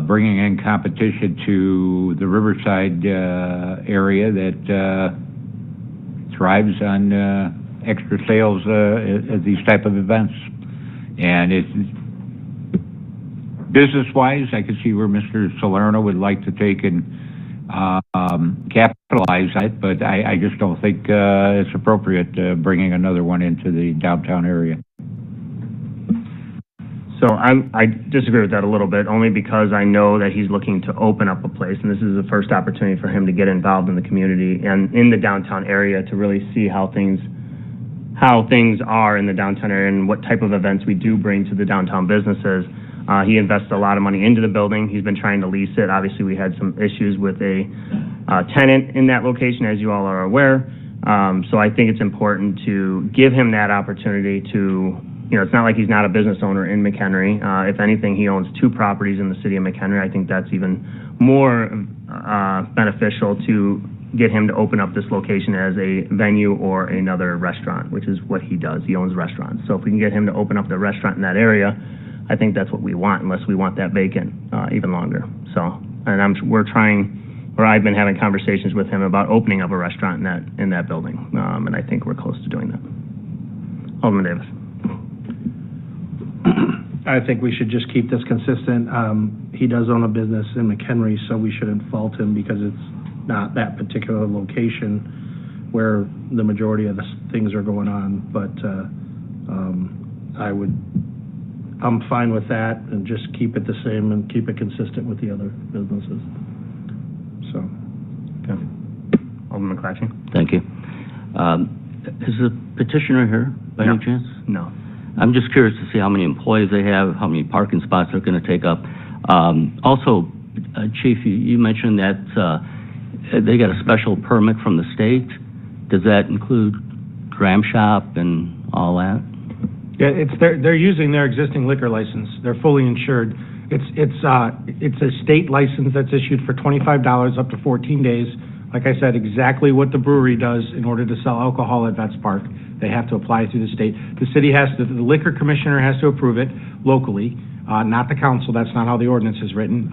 bringing in competition to the Riverside area that thrives on extra sales at these type of events. And it's business-wise, I could see where Mr. Salerno would like to take and capitalize on it, but I just don't think it's appropriate bringing another one into the downtown area. So I disagree with that a little bit, only because I know that he's looking to open up a place, and this is the first opportunity for him to get involved in the community and in the downtown area to really see how things are in the downtown area and what type of events we do bring to the downtown businesses. He invested a lot of money into the building. He's been trying to lease it. Obviously, we had some issues with a tenant in that location, as you all are aware. So I think it's important to give him that opportunity to, it's not like he's not a business owner in McHenry. If anything, he owns 2 properties in the city of McHenry. I think that's even more beneficial to get him to open up this location as a venue or another restaurant, which is what he does. He owns restaurants. So if we can get him to open up the restaurant in that area, I think that's what we want, unless we want that vacant even longer. So, and I've been having conversations with him about opening up a restaurant in that building, and I think we're close to doing that. Alderman Davis. I think we should just keep this consistent. He does own a business in McHenry, so we shouldn't fault him because it's not that particular location where the majority of the things are going on. But I'm fine with that and just keep it the same and keep it consistent with the other businesses. So. Okay. Alderman McClatchy. Thank you. Is the petitioner here by any chance? No. I'm just curious to see how many employees they have, how many parking spots they're going to take up. Also, Chief, you mentioned that they got a special permit from the state. Does that include dram shop and all that? Yeah, they're using their existing liquor license. They're fully insured. It's a state license that's issued for $25 up to 14 days. Like I said, exactly what the brewery does in order to sell alcohol at Vets Park. They have to apply through the state. The liquor commissioner has to approve it locally, not the council. That's not how the ordinance is written.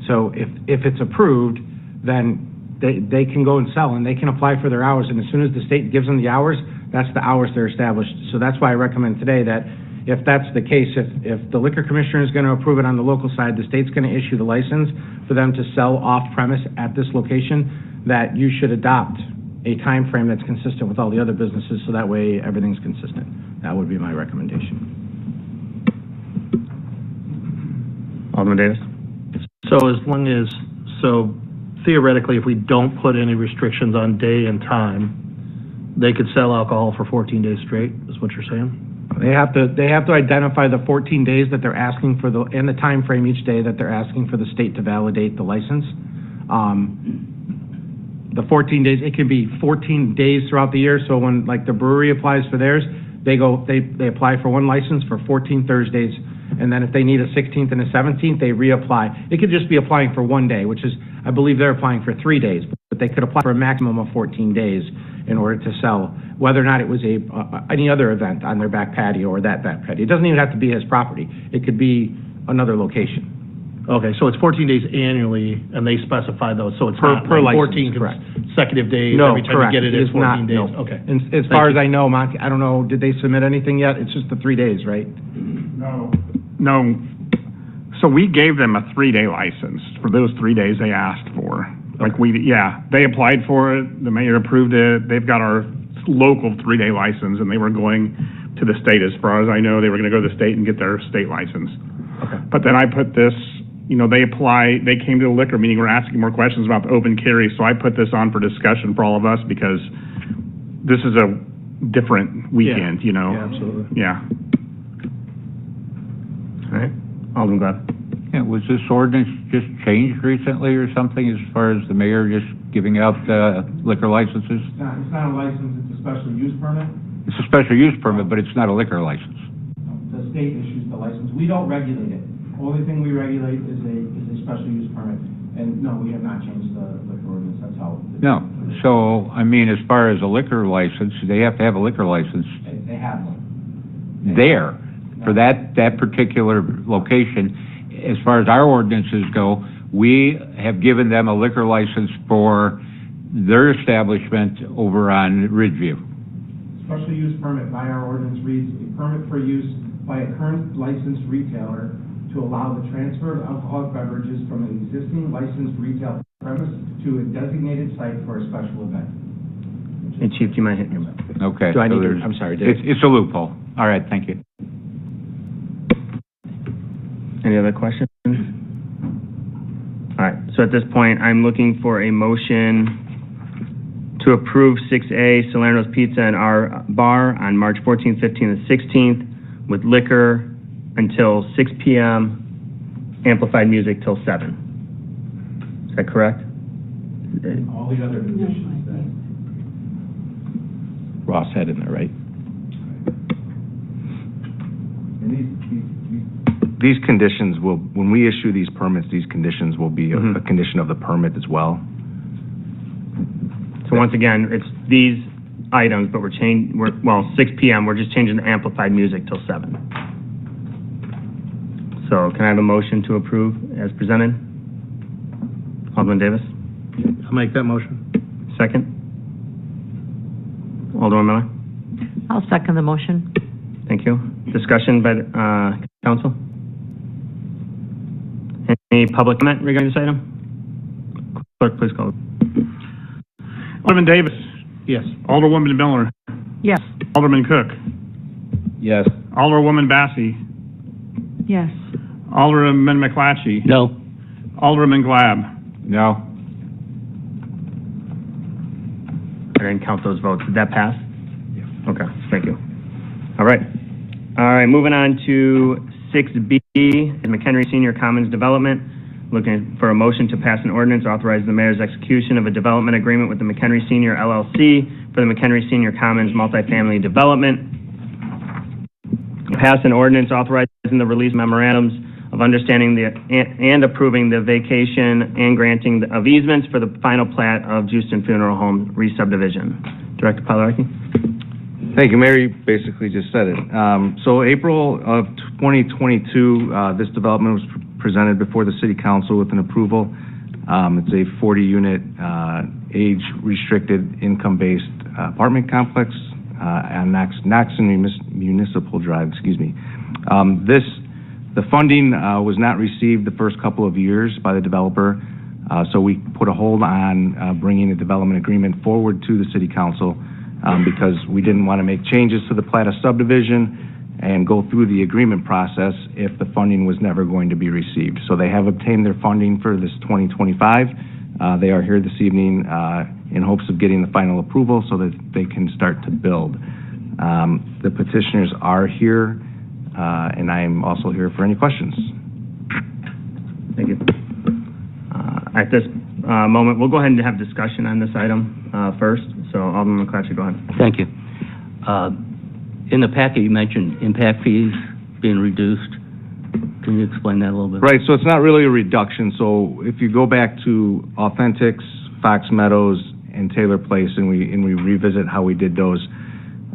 So if it's approved, then they can go and sell, and they can apply for their hours. And as soon as the state gives them the hours, that's the hours they're established. So that's why I recommend today that if that's the case, if the liquor commissioner is going to approve it on the local side, the state's going to issue the license for them to sell off-premise at this location, that you should adopt a time frame that's consistent with all the other businesses, so that way everything's consistent. That would be my recommendation. Alderman Davis. So theoretically, if we don't put any restrictions on day and time, they could sell alcohol for 14 days straight, is what you're saying? They have to identify the 14 days that they're asking for and the time frame each day that they're asking for the state to validate the license. The 14 days, it can be 14 days throughout the year. So when like the brewery applies for theirs, they apply for one license for 14 Thursdays, and then if they need a 16th and a 17th, they reapply. It could just be applying for one day, which is, I believe they're applying for 3 days, but they could apply for a maximum of 14 days in order to sell, whether or not it was any other event on their back patio or that back patio. It doesn't even have to be his property. It could be another location. Okay, so it's 14 days annually, and they specify those, so it's not per like license, 14 correct. consecutive days No, every time correct. you get it It's is 14 not, days. no. Okay. And as far as I know, Monty, I don't know, did they submit anything yet? It's just the 3 days, right? No. So we gave them a 3-day license for those 3 days they asked for. They applied for it, the mayor approved it, they've got our local 3-day license, and they were going to the state. As far as I know, they were going to go to the state and get their state license. Okay. But then I put this, they came to the liquor meeting, were asking more questions about the open carry, so I put this on for discussion for all of us, because this is a different weekend, Yeah, absolutely. Yeah. All right. Alderman Glad. Yeah, was this ordinance just changed recently or something, as far as the mayor just giving out liquor licenses? It's not a license, it's a special use permit. It's a special use permit, but it's not a liquor license. The state issues the license. We don't regulate it. Only thing we regulate is a special use permit. And no, we have not changed the liquor ordinance. That's how. No. So, I mean, as far as a liquor license, they have to have a liquor license They have one. there for that particular location. As far as our ordinances go, we have given them a liquor license for their establishment over on Ridgeview. Special use permit by our ordinance reads, a permit for use by a current licensed retailer to allow the transfer of alcoholic beverages from an existing licensed retail premise to a designated site for a special event. Hey, Chief, do you mind hitting your bell? Okay. Do I need to? there's- I'm sorry, Dave. It's a loophole. All right, thank you. Any other questions? All right, so at this point, I'm looking for a motion to approve 6A Salerno's Pizza and our Bar on March 14th, 15th, and 16th with liquor until 6 p.m., amplified music till 7. Is that correct? All the other conditions that Ross had in there, right? These conditions will, when we issue these permits, these conditions will be a condition of the permit as well. So once again, it's these items, but 6 p.m., we're just changing the amplified music till 7. So can I have a motion to approve as presented? Alderman Davis? I'll make that motion. Second? Alderman Miller? I'll second the motion. Thank you. Discussion by council? Any public comment regarding this item? Clerk, please call. Alderman Davis. Yes. Alderwoman Miller. Yes. Alderman Cook. Yes. Alderwoman Bassey. Yes. Alderman McClatchy. No. Alderman Glab. No. I didn't count those votes. Did that pass? Yeah. Okay, thank you. All right. All right, moving on to 6B, McHenry Senior Commons Development. Looking for a motion to pass an ordinance authorizing the mayor's execution of a development agreement with the McHenry Senior LLC for the McHenry Senior Commons multifamily development. Pass an ordinance authorizing the release memorandums of understanding and approving the vacation and granting of easements for the final plat of Houston Funeral Home re-subdivision. Director Palaraki? Thank you, Mary. Basically just said it. So April of 2022, this development was presented before the City Council with an approval. It's a 40-unit, age-restricted, income-based apartment complex on Knoxon Municipal Drive, The funding was not received the first couple of years by the developer, so we put a hold on bringing a development agreement forward to the City Council because we didn't want to make changes to the plat of subdivision and go through the agreement process if the funding was never going to be received. So they have obtained their funding for this 2025. They are here this evening in hopes of getting the final approval so that they can start to build. The petitioners are here, and I am also here for any questions. Thank you. At this moment, we'll go ahead and have discussion on this item first. So, Alderman McClatchy, go ahead. Thank you. In the packet, you mentioned impact fees being reduced. Can you explain that a little bit? Right, so it's not really a reduction. So if you go back to Authentics, Fox Meadows, and Taylor Place, and we revisit how we did those,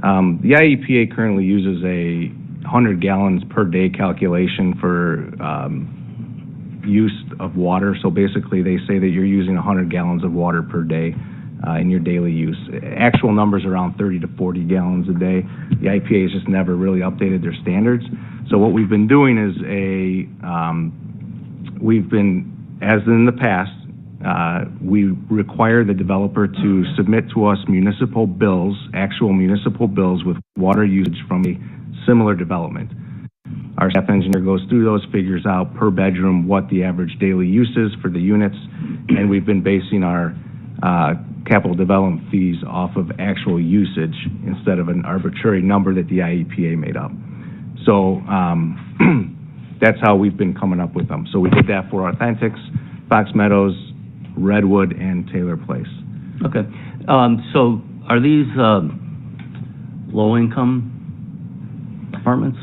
the IEPA currently uses a 100 gallons per day calculation for use of water. So basically, they say that you're using 100 gallons of water per day in your daily use. Actual numbers around 30 to 40 gallons a day. The IEPA has just never really updated their standards. So what we've been doing is as in the past, we require the developer to submit to us municipal bills, actual municipal bills with water usage from a similar development. Our staff engineer goes through those, figures out per bedroom what the average daily use is for the units, and we've been basing our capital development fees off of actual usage instead of an arbitrary number that the IEPA made up. So that's how we've been coming up with them. So we did that for Authentics, Fox Meadows, Redwood, and Taylor Place. Okay. So are these low-income apartments?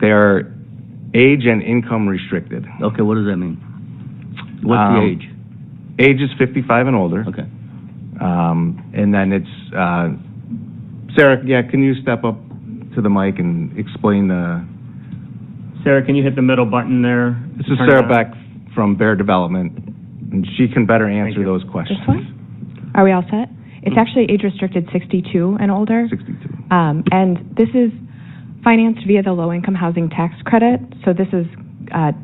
They are age and income restricted. Okay, what does that mean? What's the age? Age is 55 and older. Okay. And then it's, Sarah, can you step up to the mic and explain the... Sarah, can you hit the middle button there? This is Sarah Beck from Bear Development, and she can better answer those questions. This one? Are we all set? It's actually age-restricted 62 and older. 62. And this is financed via the low-income housing tax credit. So this is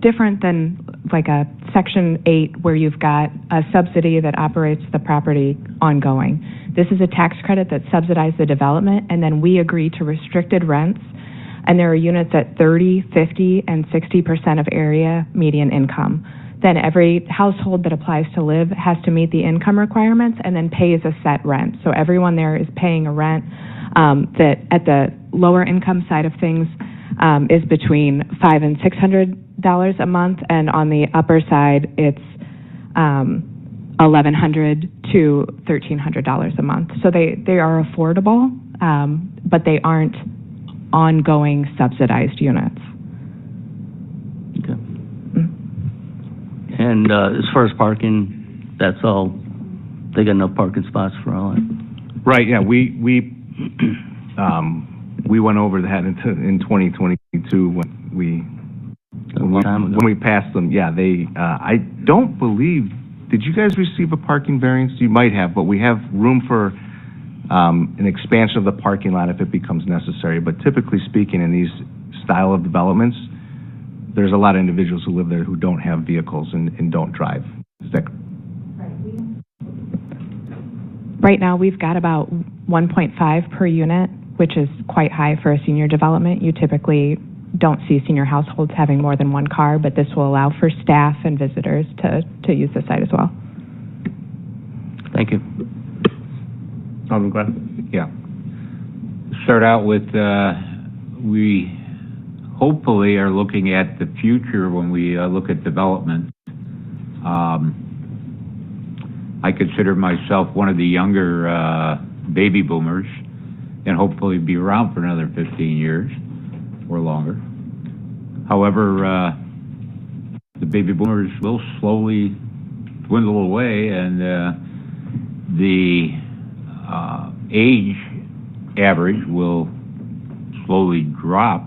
different than like a Section 8 where you've got a subsidy that operates the property ongoing. This is a tax credit that subsidizes the development, and then we agree to restricted rents. And there are units at 30, 50, and 60% of area median income. Then every household that applies to live has to meet the income requirements and then pays a set rent. So everyone there is paying a rent that at the lower income side of things is between $500 and $600 a month, and on the upper side it's $1,100 to $1,300 a month. So they are affordable, but they aren't ongoing subsidized units. Okay. And as far as parking, that's all, they got enough parking spots for all that? Right, yeah, we went over that in 2022 when we A long time ago. When we passed them, yeah, I don't believe, did you guys receive a parking variance? You might have, but we have room for an expansion of the parking lot if it becomes necessary. But typically speaking, in these style of developments, there's a lot of individuals who live there who don't have vehicles and don't drive. Is that Right now, we've got about 1.5 per unit, which is quite high for a senior development. You typically don't see senior households having more than one car, but this will allow for staff and visitors to use the site as well. Thank you. Alderman Glad. Yeah. Start out with, we hopefully are looking at the future when we look at development. I consider myself one of the younger baby boomers and hopefully be around for another 15 years or longer. However, the baby boomers will slowly dwindle away, and the age average will slowly drop.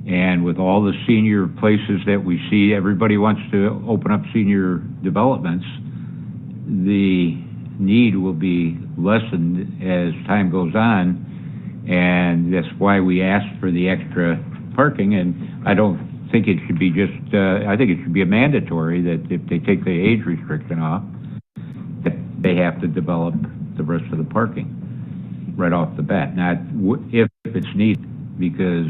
And with all the senior places that we see, everybody wants to open up senior developments, the need will be lessened as time goes on, and that's why we asked for the extra parking. And I don't think it should be just, I think it should be a mandatory that if they take the age restriction off, that they have to develop the rest of the parking right off the bat. Not if it's needed, because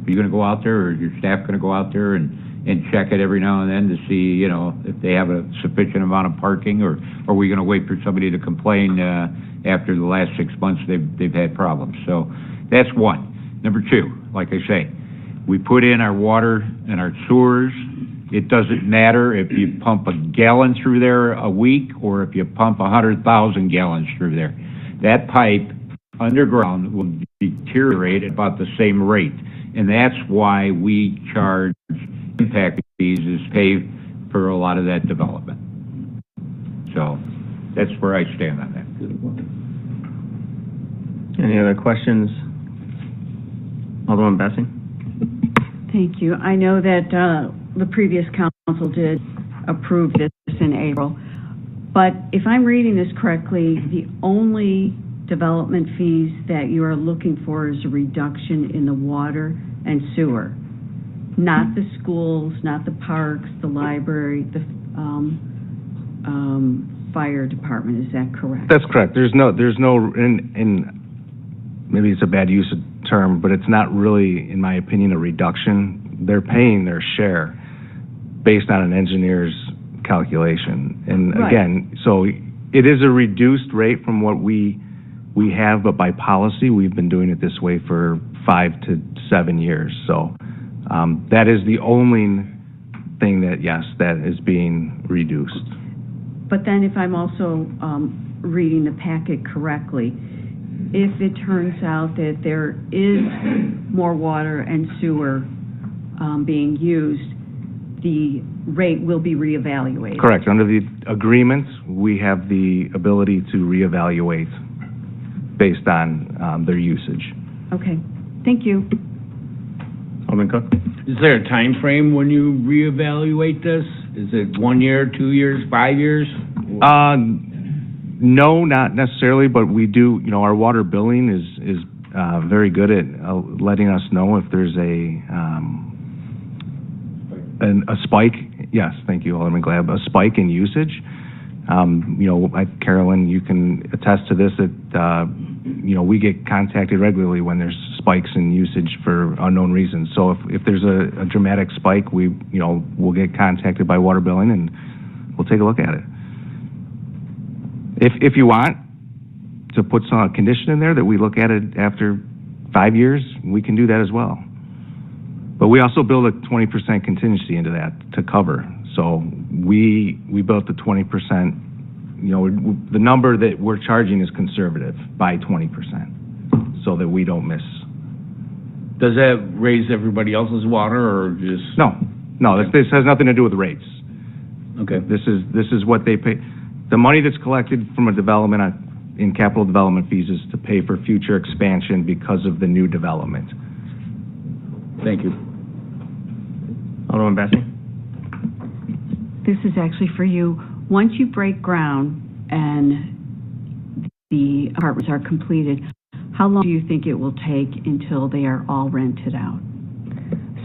you're going to go out there, or your staff going to go out there and check it every now and then to see, you know, if they have a sufficient amount of parking, or are we going to wait for somebody to complain after the last 6 months they've had problems? So that's one. Number two, like I say, we put in our water and our sewers. It doesn't matter if you pump a gallon through there a week or if you pump 100,000 gallons through there. That pipe underground will deteriorate at about the same rate. And that's why we charge impact fees, is pay for a lot of that development. So that's where I stand on that. Any other questions? Alderman Bessie? Thank you. I know that the previous council did approve this in April, but if I'm reading this correctly, the only development fees that you are looking for is a reduction in the water and sewer, not the schools, not the parks, the library, the fire department. Is that correct? That's correct. There's no, and maybe it's a bad use of term, but it's not really, in my opinion, a reduction. They're paying their share based on an engineer's calculation. And Right. again, so it is a reduced rate from what we have, but by policy, we've been doing it this way for 5 to 7 years. So that is the only thing that, yes, that is being reduced. But then if I'm also reading the packet correctly, if it turns out that there is more water and sewer being used, the rate will be reevaluated. Correct. Under the agreement, we have the ability to reevaluate based on their usage. Okay, thank you. Alderman Cook? Is there a time frame when you reevaluate this? Is it 1 year, 2 years, 5 years? No, not necessarily, but we do, you know, our water billing is very good at letting us know if there's a spike. Yes, thank you, Alderman Glab. A spike in usage. You know, Carolyn, you can attest to this, that, you know, we get contacted regularly when there's spikes in usage for unknown reasons. So if there's a dramatic spike, we'll get contacted by water billing and we'll take a look at it. If you want to put some condition in there that we look at it after 5 years, we can do that as well. But we also build a 20% contingency into that to cover. So we built the 20%, you know, the number that we're charging is conservative by 20%, so that we don't miss. Does that raise everybody else's water, or just? No, this has nothing to do with rates. Okay. This is what they pay. The money that's collected from a development in capital development fees is to pay for future expansion because of the new development. Thank you. Alderman Bessie? This is actually for you. Once you break ground and the apartments are completed, how long do you think it will take until they are all rented out?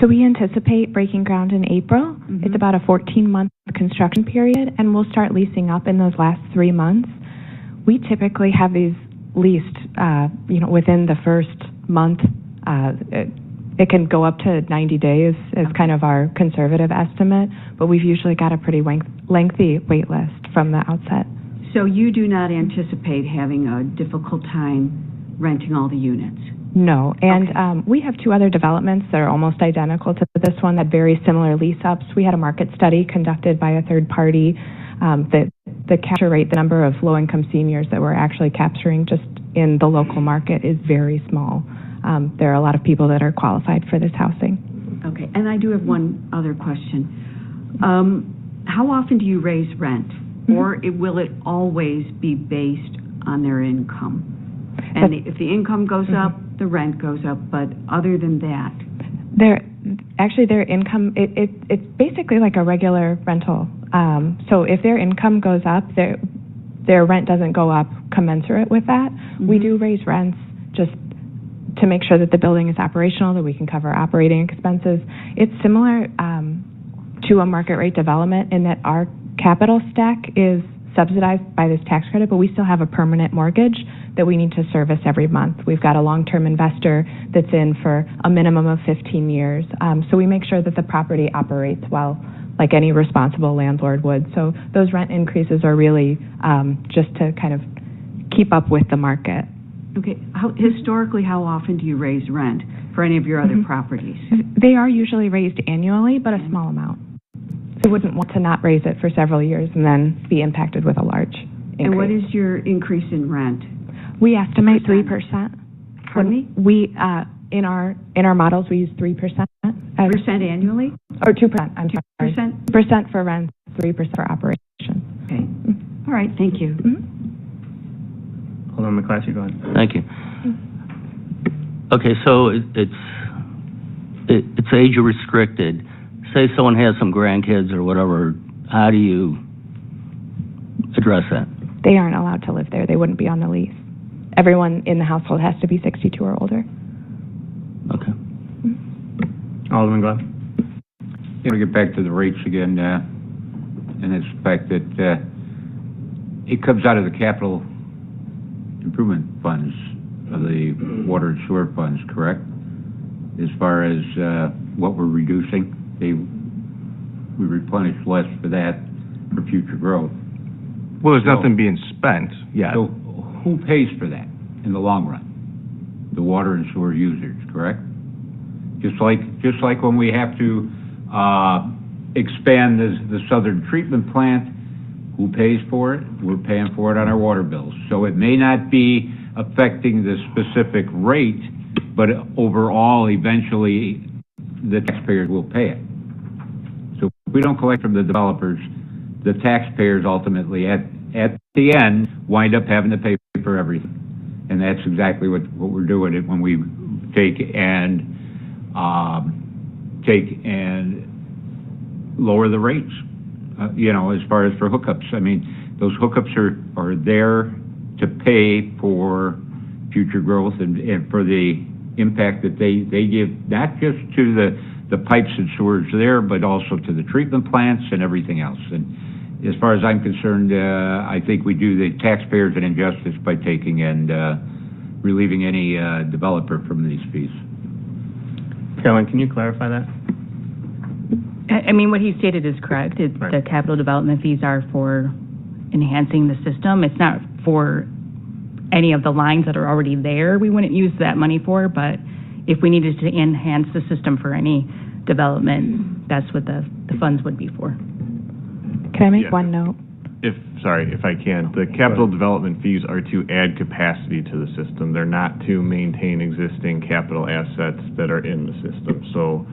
So we anticipate breaking ground in April. It's about a 14-month construction period, and we'll start leasing up in those last 3 months. We typically have these leased, within the first month. It can go up to 90 days as kind of our conservative estimate, but we've usually got a pretty lengthy wait list from the outset. So you do not anticipate having a difficult time renting all the units? No, and we have 2 other developments that are almost identical to this one that very similar lease-ups. We had a market study conducted by a third party. The capture rate, the number of low-income seniors that we're actually capturing just in the local market is very small. There are a lot of people that are qualified for this housing. Okay, and I do have one other question. How often do you raise rent, or will it always be based on their income? And if the income goes up, the rent goes up, but other than that? Their income, it's basically like a regular rental. So if their income goes up, their rent doesn't go up commensurate with that. We do raise rents just to make sure that the building is operational, that we can cover operating expenses. It's similar to a market rate development in that our capital stack is subsidized by this tax credit, but we still have a permanent mortgage that we need to service every month. We've got a long-term investor that's in for a minimum of 15 years. So we make sure that the property operates well, like any responsible landlord would. So those rent increases are really just to kind of keep up with the market. Okay. Historically, how often do you raise rent for any of your other properties? They are usually raised annually, but a small amount. So we wouldn't want to not raise it for several years and then be impacted with a large increase. And what is your increase in rent? We estimate 3%. Pardon me? We in our models we use 3%. 3% annually? Or 2%. I'm sorry. 2%? 2% for rent, 3% for operations. Okay. All right. Thank you. Alderman McClatchy, go ahead. Thank you. Okay, so it's age restricted. Say someone has some grandkids or whatever, how do you address that? They aren't allowed to live there. They wouldn't be on the lease. Everyone in the household has to be 62 or older. Okay. Alderman Glove. I want to get back to the rates again, and it's the fact that it comes out of the capital improvement funds of the water and sewer funds, correct? As far as what we're reducing, we replenish less for that for future growth. Well, there's nothing being spent yet. So who pays for that in the long run? The water and sewer users, correct? Just like when we have to expand the southern treatment plant, who pays for it? We're paying for it on our water bills. So it may not be affecting the specific rate, but overall, eventually, the taxpayers will pay it. So if we don't collect from the developers, the taxpayers ultimately, at the end, wind up having to pay for everything. And that's exactly what we're doing when we take and lower the rates. As far as for hookups. I mean, those hookups are there to pay for future growth and for the impact that they give, not just to the pipes and sewers there, but also to the treatment plants and everything else. And as far as I'm concerned, I think we do the taxpayers an injustice by taking and relieving any developer from these fees. Carolyn, can you clarify that? I mean, what he stated is correct. The capital development fees are for enhancing the system. It's not for any of the lines that are already there. We wouldn't use that money for, but if we needed to enhance the system for any development, that's what the funds would be for. Can I make one note? If I can, the capital development fees are to add capacity to the system. They're not to maintain existing capital assets that are in the system. So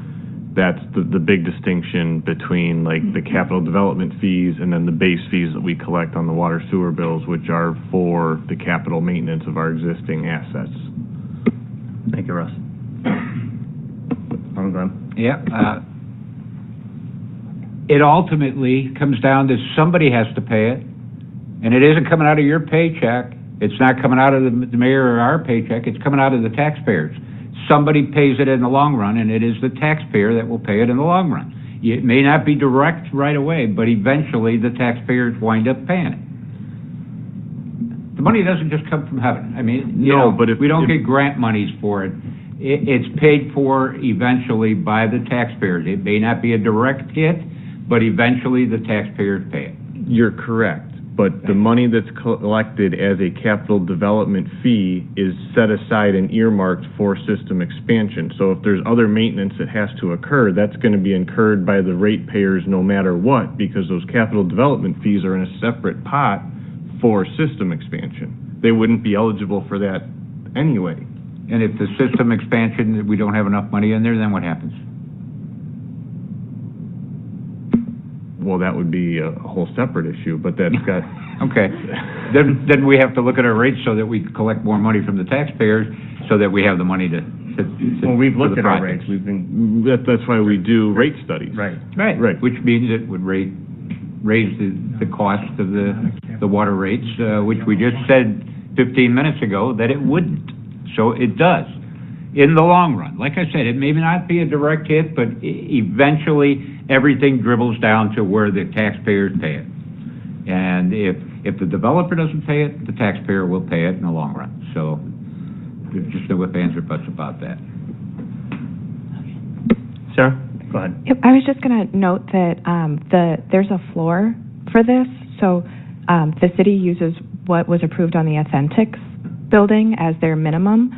that's the big distinction between like the capital development fees and then the base fees that we collect on the water sewer bills, which are for the capital maintenance of our existing assets. Thank you, Russ. Yeah. it ultimately comes down to somebody has to pay it, and it isn't coming out of your paycheck. It's not coming out of the mayor or our paycheck. It's coming out of the taxpayers. Somebody pays it in the long run, and it is the taxpayer that will pay it in the long run. It may not be direct right away, but eventually the taxpayers wind up paying it. The money doesn't just come from heaven. I mean, but if we don't get grant monies for it, it's paid for eventually by the taxpayers. It may not be a direct hit, but eventually the taxpayers pay it. You're correct, but the money that's collected as a capital development fee is set aside and earmarked for system expansion. So if there's other maintenance that has to occur, that's going to be incurred by the ratepayers no matter what, because those capital development fees are in a separate pot for system expansion. They wouldn't be eligible for that anyway. And if the system expansion, we don't have enough money in there, then what happens? Well, that would be a whole separate issue, but that's got... Okay. Then we have to look at our rates so that we collect more money from the taxpayers so that we have the money to well, we've looked at our rates. That's why we do rate studies. Right. Which means it would raise the cost of the water rates, which we just said 15 minutes ago that it wouldn't. So it does. In the long run, like I said, it may not be a direct hit, but eventually everything dribbles down to where the taxpayers pay it. And if the developer doesn't pay it, the taxpayer will pay it in the long run. So there's just no ifs, ands, or buts about that. Sarah, go ahead. Yep, I was just going to note that there's a floor for this. So the city uses what was approved on the Authentics building as their minimum.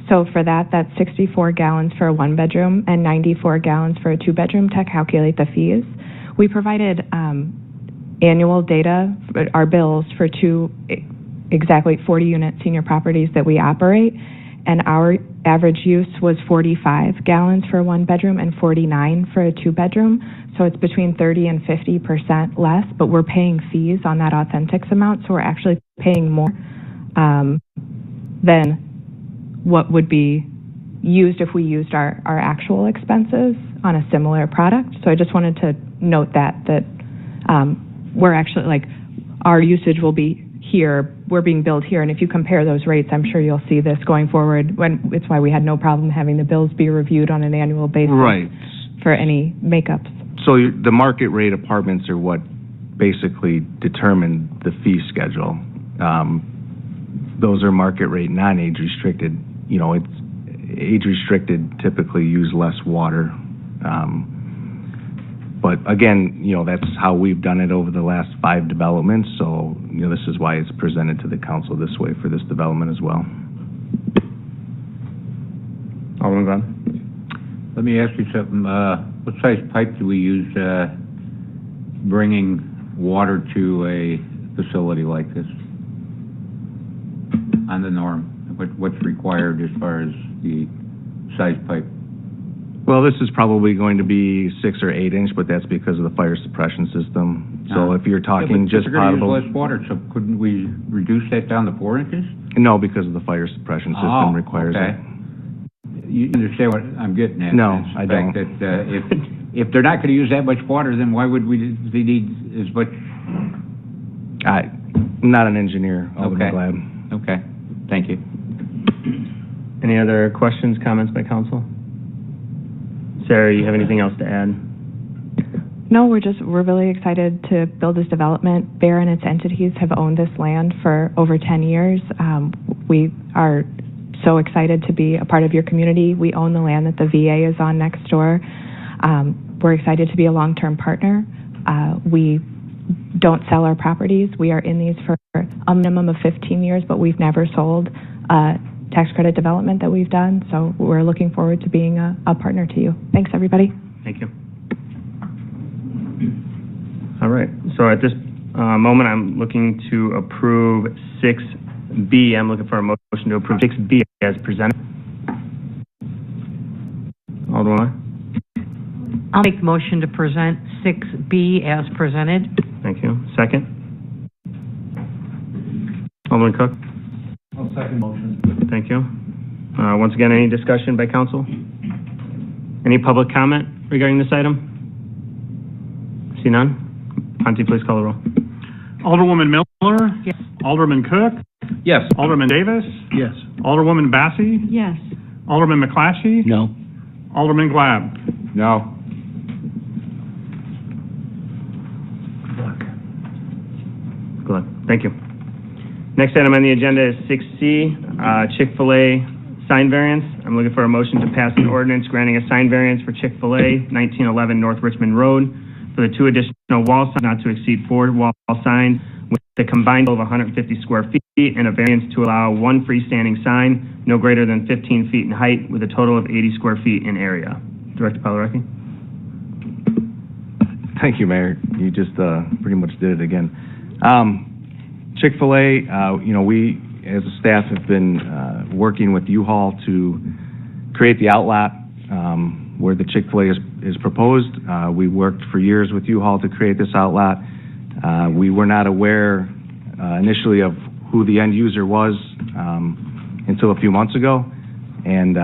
So for that, that's 64 gallons for a one-bedroom and 94 gallons for a two-bedroom to calculate the fees. We provided annual data, our bills for exactly 40-unit senior properties that we operate, and our average use was 45 gallons for a one-bedroom and 49 for a two-bedroom. So it's between 30 and 50% less, but we're paying fees on that Authentics amount, so we're actually paying more than what would be used if we used our actual expenses on a similar product. So I just wanted to note that we're actually, like, our usage will be here, we're being billed here, and if you compare those rates, I'm sure you'll see this going forward. It's why we had no problem having the bills be reviewed on an annual basis for any makeups. So the market rate apartments are what basically determine the fee schedule. Those are market rate, non-age restricted. It's age restricted typically use less water. But again, that's how we've done it over the last 5 developments. So, this is why it's presented to the council this way for this development as well. Alderman Glenn? Let me ask you something. What size pipe do we use bringing water to a facility like this? On the norm, what's required as far as the size pipe? Well, this is probably going to be 6 or 8 inch, but that's because of the fire suppression system. So if you're talking just potable, use less water, so couldn't we reduce that down to 4 inches? No, because of the fire suppression system requires it. You understand what I'm getting at? No, I don't. That if they're not going to use that much water, then why would they need as much? I'm not an engineer. Alderman Glad. Okay. Thank you. Any other questions, comments by council? Sarah, you have anything else to add? No, we're really excited to build this development. Bear and its entities have owned this land for over 10 years. We are so excited to be a part of your community. We own the land that the VA is on next door. We're excited to be a long-term partner. We don't sell our properties. We are in these for a minimum of 15 years, but we've never sold tax credit development that we've done. So we're looking forward to being a partner to you. Thanks, everybody. Thank you. All right. So at this moment, I'm looking to approve 6B. I'm looking for a motion to approve 6B as presented. Alderman? I'll make the motion to present 6B as presented. Thank you. Second? Alderman Cook? I'll second motion. Thank you. Once again, any discussion by council? Any public comment regarding this item? See none? Monty, please call the roll. Alderwoman Miller? Yes. Alderman Cook? Yes. Alderman Davis? Yes. Alderwoman Bassi? Yes. Alderman McClatchy? No. Alderman Glab? No. Good. Thank you. Next item on the agenda is 6C, Chick-fil-A sign variance. I'm looking for a motion to pass an ordinance granting a sign variance for Chick-fil-A, 1911 North Richmond Road, for the 2 additional wall signs not to exceed 4 wall signs with a combined total of 150 square feet, and a variance to allow 1 freestanding sign no greater than 15 feet in height with a total of 80 square feet in area. Director Palarecki? Thank you, Mayor. You just pretty much did it again. Chick-fil-A, we as a staff have been working with U-Haul to create the outlet where the Chick-fil-A is proposed. We worked for years with U-Haul to create this outlet. We were not aware initially of who the end user was until a few months ago, and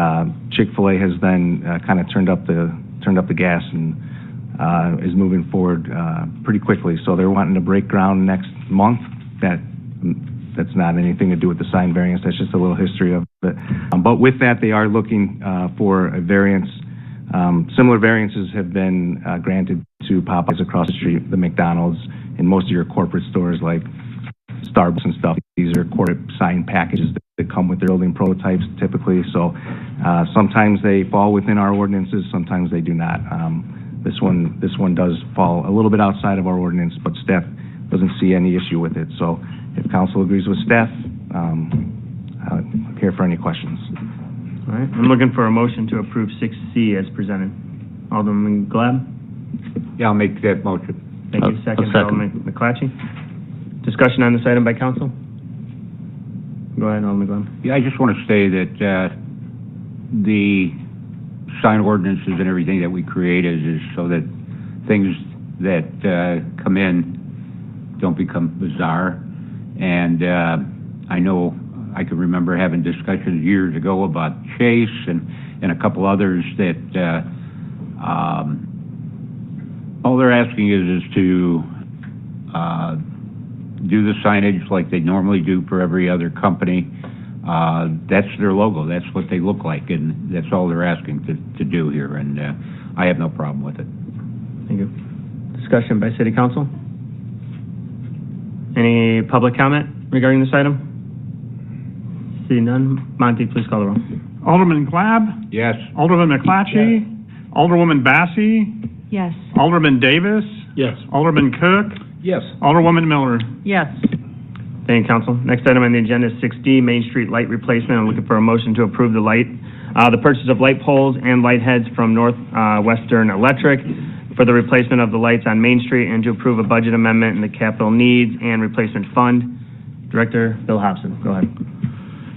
Chick-fil-A has then kind of turned up the gas and is moving forward pretty quickly. So they're wanting to break ground next month. That's not anything to do with the sign variance. That's just a little history of it. But with that, they are looking for a variance. Similar variances have been granted to Popeyes across the street, the McDonald's, and most of your corporate stores like Starbucks and stuff. These are corporate sign packages that come with their building prototypes typically. So sometimes they fall within our ordinances, sometimes they do not. This one does fall a little bit outside of our ordinance, but staff doesn't see any issue with it. So if council agrees with staff, I'm here for any questions. All right, I'm looking for a motion to approve 6C as presented. Alderman Glab? Yeah, I'll make that motion. Thank you. Second, Alderman McClatchy. Discussion on this item by council? Go ahead, Alderman Glab. Yeah, I just want to say that the sign ordinances and everything that we create is so that things that come in don't become bizarre. And I know I can remember having discussions years ago about Chase and a couple others that all they're asking is to do the signage like they normally do for every other company. That's their logo. That's what they look like, and that's all they're asking to do here, and I have no problem with it. Thank you. Discussion by City Council? Any public comment regarding this item? See none. Monty, please call the roll. Alderman Glab? Yes. Alderman McClatchy? Yes. Alderwoman Bassi? Yes. Alderman Davis? Yes. Alderman Cook? Yes. Alderwoman Miller? Yes. Thank you, Council. Next item on the agenda is 6D, Main Street light replacement. I'm looking for a motion to approve the purchase of light poles and light heads from Northwestern Electric for the replacement of the lights on Main Street, and to approve a budget amendment in the capital needs and replacement fund. Director Bill Hobson, go ahead.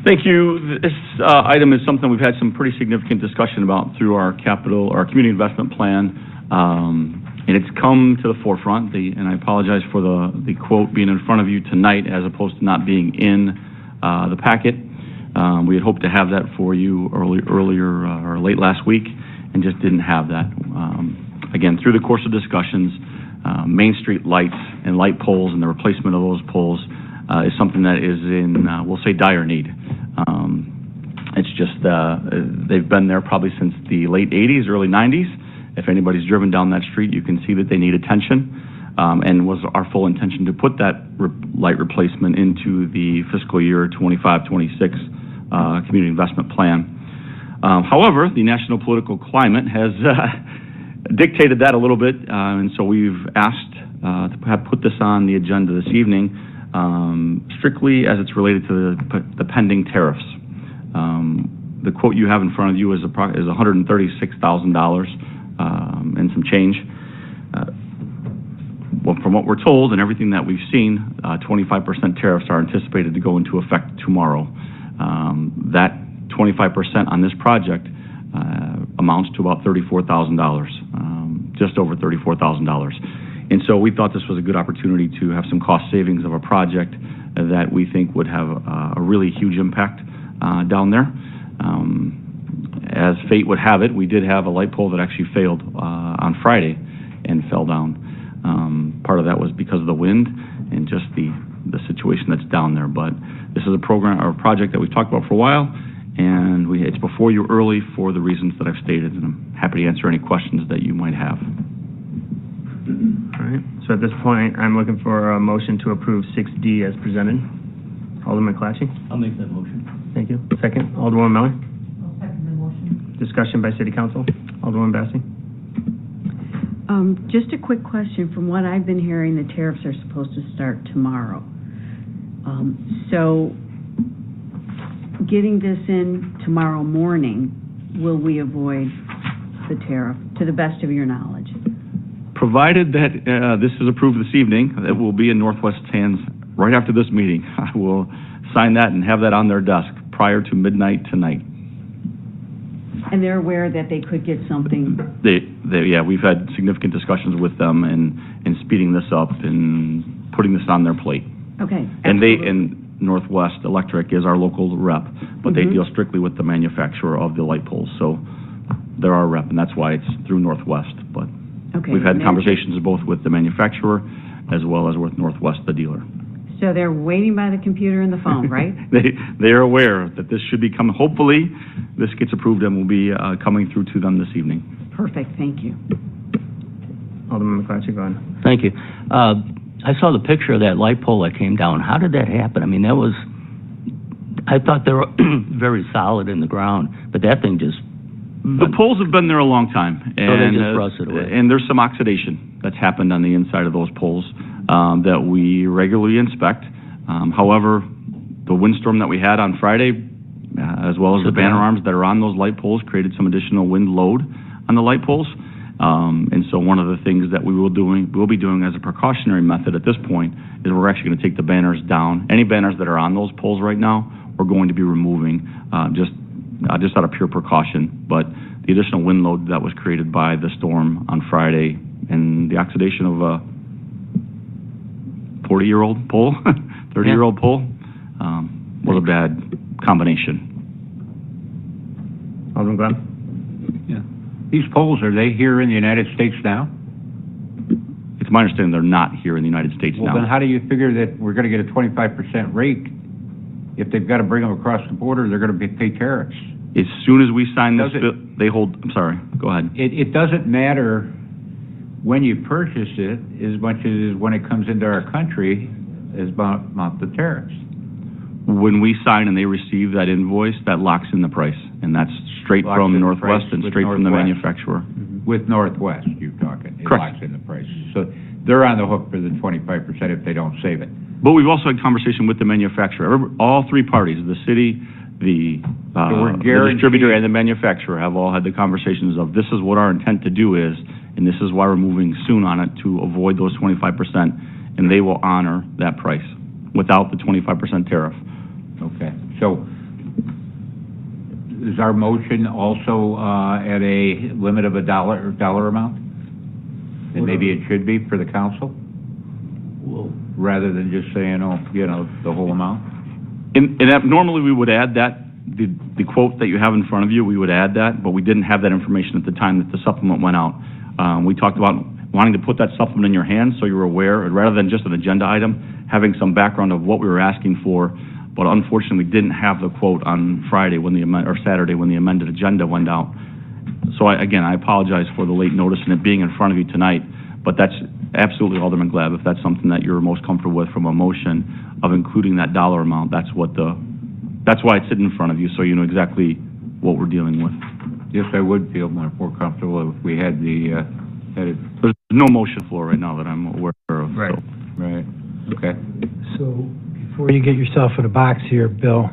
Thank you. This item is something we've had some pretty significant discussion about through our community investment plan, and it's come to the forefront. And I apologize for the quote being in front of you tonight as opposed to not being in the packet. We had hoped to have that for you earlier or late last week, and just didn't have that. Again, through the course of discussions, Main Street lights and light poles and the replacement of those poles is something that is in, we'll say, dire need. It's just, they've been there probably since the late 80s, early 90s. If anybody's driven down that street, you can see that they need attention, and was our full intention to put that light replacement into the fiscal year 25-26 community investment plan. However, the national political climate has dictated that a little bit, and so we've asked to have put this on the agenda this evening, strictly as it's related to the pending tariffs. The quote you have in front of you is $136,000 and some change. Well, from what we're told and everything that we've seen, 25% tariffs are anticipated to go into effect tomorrow. That 25% on this project amounts to about $34,000, just over $34,000. And so we thought this was a good opportunity to have some cost savings of a project that we think would have a really huge impact down there. As fate would have it, we did have a light pole that actually failed on Friday and fell down. Part of that was because of the wind and just the situation that's down there. But this is a program or a project that we've talked about for a while, and it's before you early for the reasons that I've stated, and I'm happy to answer any questions that you might have. All right, so at this point, I'm looking for a motion to approve 6D as presented. Alderman McClatchy? I'll make that motion. Thank you. Second, Alderwoman Miller? I'll second the motion. Discussion by City Council. Alderwoman Bassi? Just a quick question. From what I've been hearing, the tariffs are supposed to start tomorrow. So getting this in tomorrow morning, will we avoid the tariff, to the best of your knowledge? Provided that this is approved this evening, it will be in Northwest's hands right after this meeting. I will sign that and have that on their desk prior to midnight tonight. And they're aware that they could get something? Yeah, we've had significant discussions with them and speeding this up and putting this on their plate. Okay. And Northwest Electric is our local rep, but they deal strictly with the manufacturer of the light poles. So they're our rep, and that's why it's through Northwest. But we've had conversations both with the manufacturer as well as with Northwest, the dealer. So they're waiting by the computer and the phone, right? They are aware that this should be coming. Hopefully, this gets approved and will be coming through to them this evening. Perfect, thank you. Alderman McClatchy, go ahead. Thank you. I saw the picture of that light pole that came down. How did that happen? I mean, I thought they were very solid in the ground, but that thing just... The poles have been there a long time. So they just rusted away. And there's some oxidation that's happened on the inside of those poles that we regularly inspect. However, the windstorm that we had on Friday, as well as the banner arms that are on those light poles, created some additional wind load on the light poles. And so one of the things that we'll be doing as a precautionary method at this point is we're actually going to take the banners down. Any banners that are on those poles right now, we're going to be removing just out of pure precaution. But the additional wind load that was created by the storm on Friday and the oxidation of a 40-year-old pole, 30-year-old pole, was a bad combination. Alderman Glenn? Yeah. These poles, are they here in the United States now? It's my understanding they're not here in the United States now. Well, then how do you figure that we're going to get a 25% rate? If they've got to bring them across the border, they're going to pay tariffs. As soon as we sign this bill, they hold, I'm sorry, go ahead. It doesn't matter when you purchase it as much as when it comes into our country as about the tariffs. When we sign and they receive that invoice, that locks in the price, and that's straight from Northwest and straight from the manufacturer. With Northwest, you're talking. It Correct. locks in the price. So they're on the hook for the 25% if they don't save it. But we've also had conversation with the manufacturer. All three parties, the city, the distributor, and the manufacturer have all had the conversations of this is what our intent to do is, and this is why we're moving soon on it to avoid those 25%, and they will honor that price without the 25% tariff. Okay. So is our motion also at a limit of a dollar amount? And maybe it should be for the council? Rather than just saying, the whole amount? Normally we would add that, the quote that you have in front of you, we would add that, but we didn't have that information at the time that the supplement went out. We talked about wanting to put that supplement in your hands so you were aware, rather than just an agenda item, having some background of what we were asking for. But unfortunately, we didn't have the quote on Friday or Saturday when the amended agenda went out. So I apologize for the late notice and it being in front of you tonight, but that's absolutely, Alderman Glab, if that's something that you're most comfortable with from a motion of including that dollar amount, that's why it's sitting in front of you, so you know exactly what we're dealing with. Yes, I would feel more comfortable if we had There's no motion on the floor right now that I'm aware of. Right. So. Right. Okay. So before you get yourself in a box here, Bill,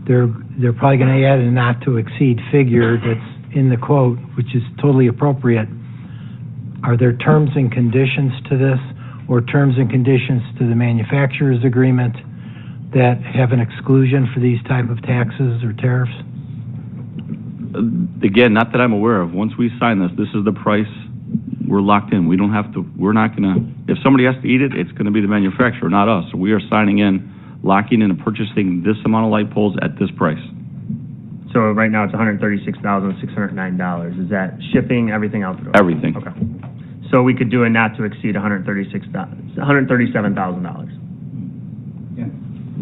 they're probably going to add a not to exceed figure that's in the quote, which is totally appropriate. Are there terms and conditions to this, or terms and conditions to the manufacturer's agreement that have an exclusion for these type of taxes or tariffs? Again, not that I'm aware of. Once we sign this is the price. We're locked in. We're not going to, if somebody has to eat it, it's going to be the manufacturer, not us. So we are signing in, locking in and purchasing this amount of light poles at this price. So right now it's $136,609. Is that shipping, everything else? Everything. Okay. So we could do a not to exceed $137,000. Yeah,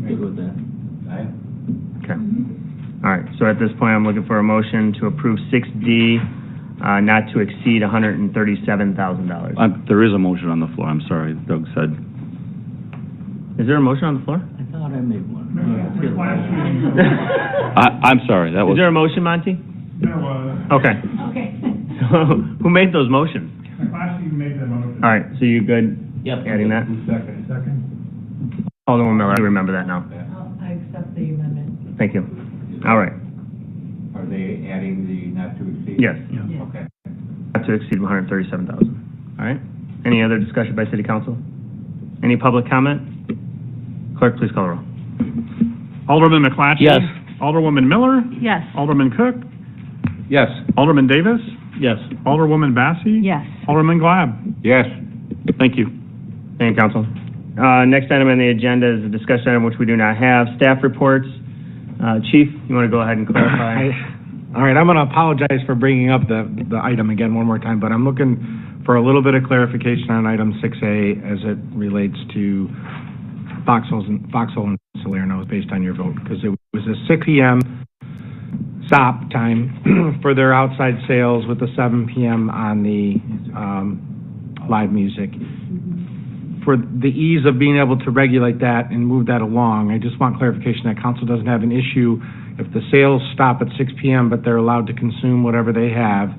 good with that. Okay. All right, so at this point, I'm looking for a motion to approve 6D, not to exceed $137,000. There is a motion on the floor, I'm sorry, Doug said. Is there a motion on the floor? I thought I made one. I'm sorry, that was... Is there a motion, Monty? There was. Okay. Okay. So, who made those motions? Last you made that motion. All right, so you good Yep. adding that? Second. Alderman Miller, I remember that now. I accept the amendment. Thank you. All right. Are they adding the not to exceed? Yes. Okay. Not to exceed $137,000. All right. Any other discussion by city council? Any public comment? Clerk, please call the roll. Alderman McClatchy? Yes. Alderwoman Miller? Yes. Alderman Cook? Yes. Alderman Davis? Yes. Alderwoman Massey? Yes. Alderman Glab? Yes. Thank you. Thank you, council. Next item on the agenda is a discussion item which we do not have. Staff reports. Chief, you want to go ahead and clarify? All right, I'm going to apologize for bringing up the item again one more time, but I'm looking for a little bit of clarification on item 6A as it relates to Foxhole and Salerno based on your vote, because it was a 6 p.m. stop time for their outside sales with the 7 p.m. on the live music. For the ease of being able to regulate that and move that along, I just want clarification that council doesn't have an issue if the sales stop at 6 p.m., but they're allowed to consume whatever they have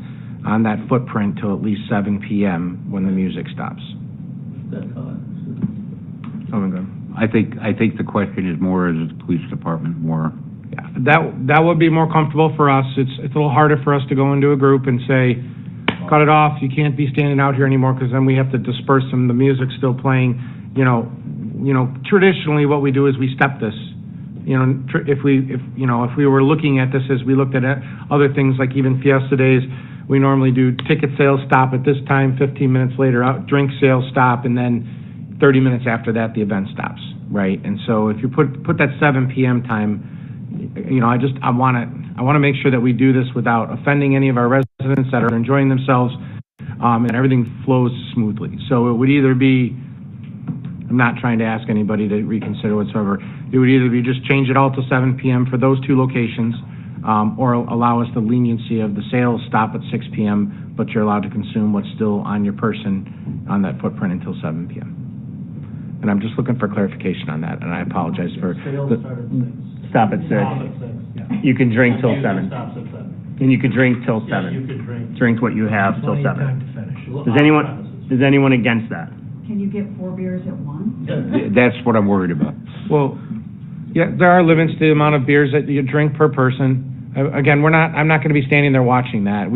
on that footprint till at least 7 p.m. when the music stops. That's how I understood. Oh, my God. I think the question is more as a police department, more. Yeah, that would be more comfortable for us. It's a little harder for us to go into a group and say, cut it off, you can't be standing out here anymore, because then we have to disperse them, the music's still playing. Traditionally what we do is we step this. If we were looking at this as we looked at other things like even Fiesta Days, we normally do ticket sales stop at this time, 15 minutes later, drink sales stop, and then 30 minutes after that, the event stops, right? And so if you put that 7 p.m. time, I want to make sure that we do this without offending any of our residents that are enjoying themselves, and everything flows smoothly. So it would either be, I'm not trying to ask anybody to reconsider whatsoever, it would either be just change it all to 7 p.m. for those two locations, or allow us the leniency of the sales stop at 6 p.m., but you're allowed to consume what's still on your person on that footprint until 7 p.m. And I'm just looking for clarification on that, and I apologize for... Sales start at 6. Stop at 6. Stop at 6, yeah. You can drink till 7. Stops at 7. And you could drink till 7. Yeah, you could drink. Drink what you have till Plenty of 7. time to finish. Is anyone against that? Can you get 4 beers at once? That's what I'm worried about. Well, yeah, there are limits to the amount of beers that you drink per person. Again, I'm not going to be standing there watching that.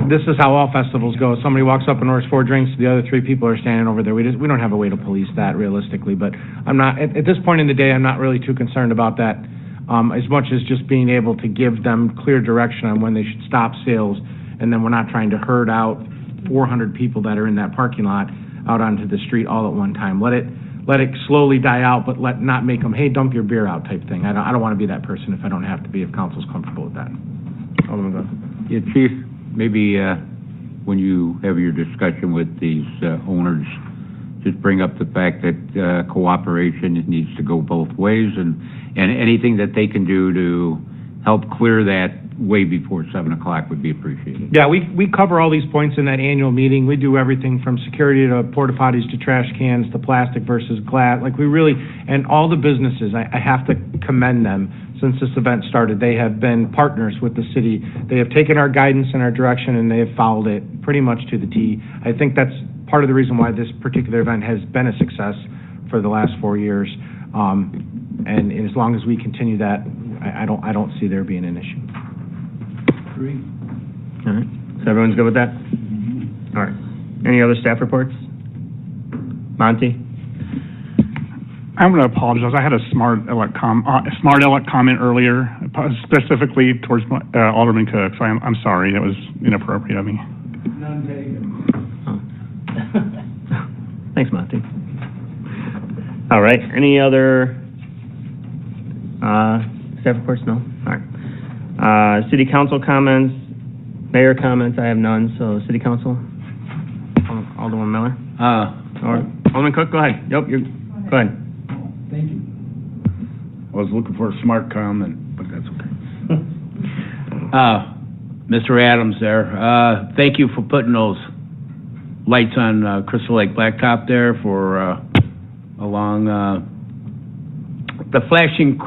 This is how all festivals go. Somebody walks up and orders 4 drinks, the other 3 people are standing over there. We don't have a way to police that realistically, but I'm not, at this point in the day, I'm not really too concerned about that, as much as just being able to give them clear direction on when they should stop sales, and then we're not trying to herd out 400 people that are in that parking lot out onto the street all at one time. Let it slowly die out, but not make them, hey, dump your beer out type thing. I don't want to be that person if I don't have to be, if council's comfortable with that. Alderman Glenn. Yeah, Chief, maybe when you have your discussion with these owners, just bring up the fact that cooperation needs to go both ways, and anything that they can do to help clear that way before 7 o'clock would be appreciated. Yeah, we cover all these points in that annual meeting. We do everything from security to porta potties to trash cans to plastic versus glass. And all the businesses, I have to commend them. Since this event started, they have been partners with the city. They have taken our guidance and our direction, and they have followed it pretty much to the T. I think that's part of the reason why this particular event has been a success for the last 4 years. And as long as we continue that, I don't see there being an issue. Agree. All right. So everyone's good with that? All right. Any other staff reports? Monty? I'm going to apologize. I had a smart aleck comment earlier, specifically towards Alderman Cook. So I'm sorry. That was inappropriate of me. None taken. Thanks, Monty. All right. Any other staff reports? No? All right. City council comments, mayor comments, I have none. So city council? Alderman Miller? Or Alderman Cook, go ahead. Yep, go ahead. Thank you. I was looking for a smart comment, but that's okay. Mr. Adams there, thank you for putting those lights on Crystal Lake Blacktop there for along the flashing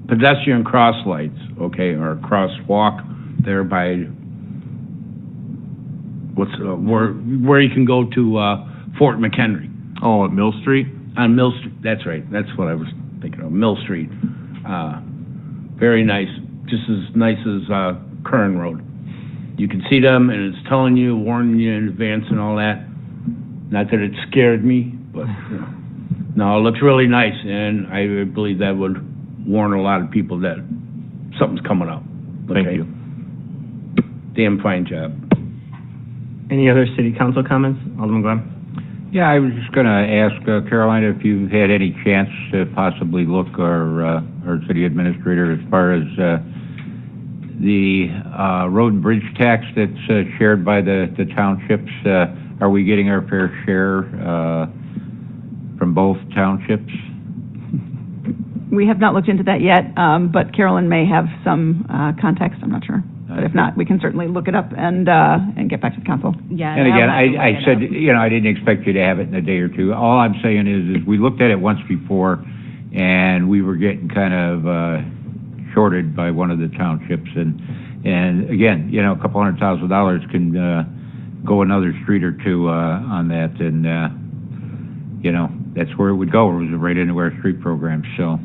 pedestrian cross lights, okay, or crosswalk there by where you can go to Fort McHenry. Oh, at Mill Street? On Mill Street, that's right. That's what I was thinking of, Mill Street. Very nice, just as nice as Kern Road. You can see them, and it's telling you, warning you in advance and all that. Not that it scared me, but no, it looks really nice, and I believe that would warn a lot of people that something's coming up. Okay? Thank you. Damn fine job. Any other city council comments? Alderman Glenn? Yeah, I was just going to ask Carolina if you had any chance to possibly look, our city administrator, as far as the road and bridge tax that's shared by the townships. Are we getting our fair share from both townships? We have not looked into that yet, but Carolyn may have some context, I'm not sure. But if not, we can certainly look it up and get back to the council. Yeah. And again, I said, I didn't expect you to have it in a day or two. All I'm saying is we looked at it once before, and we were getting kind of shorted by one of the townships. And again, a couple $100,000 can go another street or two on that, and that's where it would go. It was right into our street program. So.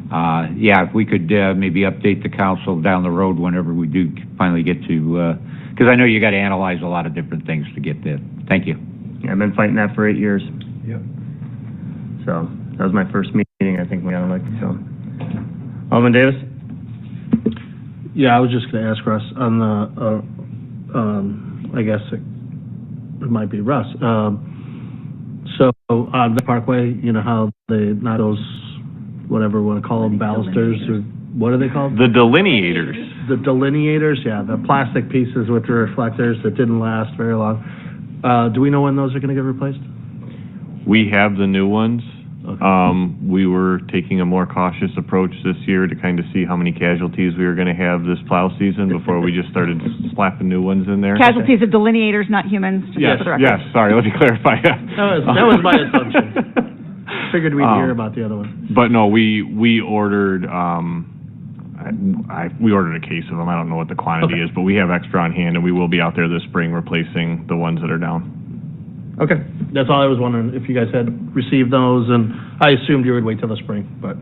If we could maybe update the council down the road whenever we do finally get to, because I know you got to analyze a lot of different things to get there. Thank you. Yeah, I've been fighting that for 8 years. Yep. So that was my first meeting, I think, we got elected. So, Alderman Davis? Yeah, I was just going to ask Russ on the, I guess it might be Russ. So on the Parkway, how not those, whatever we want to call them, balusters, or what are they called? The delineators. The delineators, yeah, the plastic pieces with the reflectors that didn't last very long. Do we know when those are going to get replaced? We have the new ones. Okay. We were taking a more cautious approach this year to kind of see how many casualties we were going to have this plow season before we just started slapping new ones in there. Casualties of delineators, not humans. Yes, sorry, let me clarify. That was my assumption. Figured we'd hear about the other one. But no, we ordered we ordered a case of them. I don't know what the quantity is, but we have extra on hand, and we will be out there this spring replacing the ones that are down. Okay, that's all I was wondering, if you guys had received those, and I assumed you would wait till the spring, but.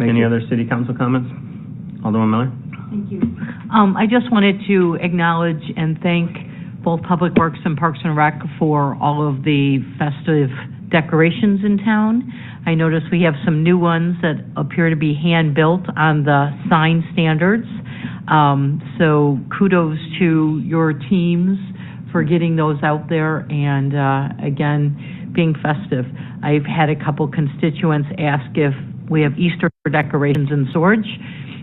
Any other city council comments? Alderman Miller? Thank you. I just wanted to acknowledge and thank both Public Works and Parks and Rec for all of the festive decorations in town. I noticed we have some new ones that appear to be hand-built on the sign standards. So kudos to your teams for getting those out there and, again, being festive. I've had a couple constituents ask if we have Easter decorations in Swords,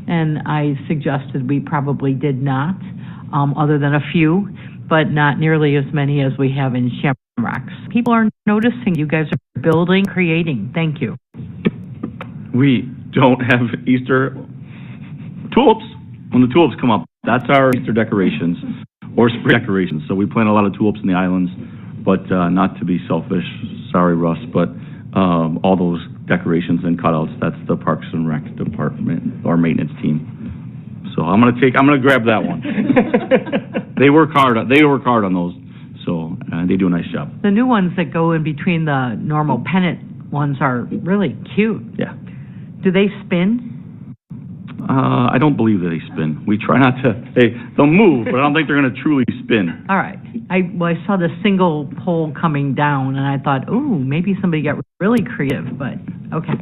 and I suggested we probably did not, other than a few, but not nearly as many as we have in Shamrocks. People are noticing. You guys are building, creating. Thank you. We don't have Easter tulips. When the tulips come up, that's our Easter decorations or spring decorations. So we plant a lot of tulips in the islands, but not to be selfish, sorry, Russ, but all those decorations and cutouts, that's the Parks and Rec department, our maintenance team. So I'm gonna grab that one. They work hard on those, so they do a nice job. The new ones that go in between the normal pennant ones are really cute. Yeah. Do they spin? I don't believe that they spin. We try not to. They'll move, but I don't think they're going to truly spin. All right. I saw the single pole coming down, and I thought, ooh, maybe somebody got really creative, but okay.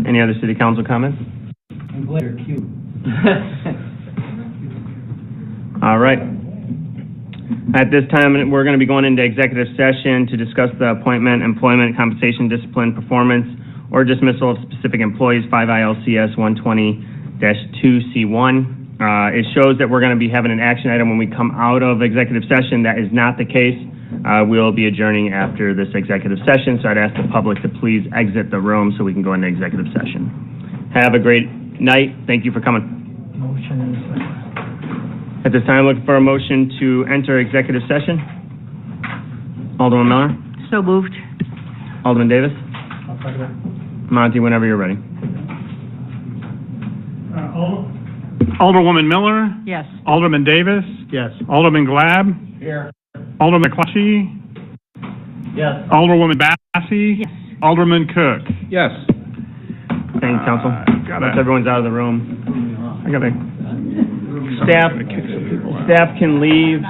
Any other city council comments? I'm glad they're cute. All right. At this time, we're going to be going into executive session to discuss the appointment, employment, compensation, discipline, performance, or dismissal of specific employees, 5 ILCS 120-2C1. It shows that we're going to be having an action item when we come out of executive session. That is not the case. We'll be adjourning after this executive session, so I'd ask the public to please exit the room so we can go into executive session. Have a great night. Thank you for coming. Motion and a second. At this time, looking for a motion to enter executive session. Alderman Miller? So moved. Alderman Davis? I'll second that. Monty, whenever you're ready. Alderwoman Miller, Yes. Alderman Davis, Yes. Alderman Glab, Here. Alderman McClatchy, Yes. Alderwoman Bassi, Yes. Alderman Cook. Yes. Thank you, Council. Once everyone's out of the room, I gotta staff can leave.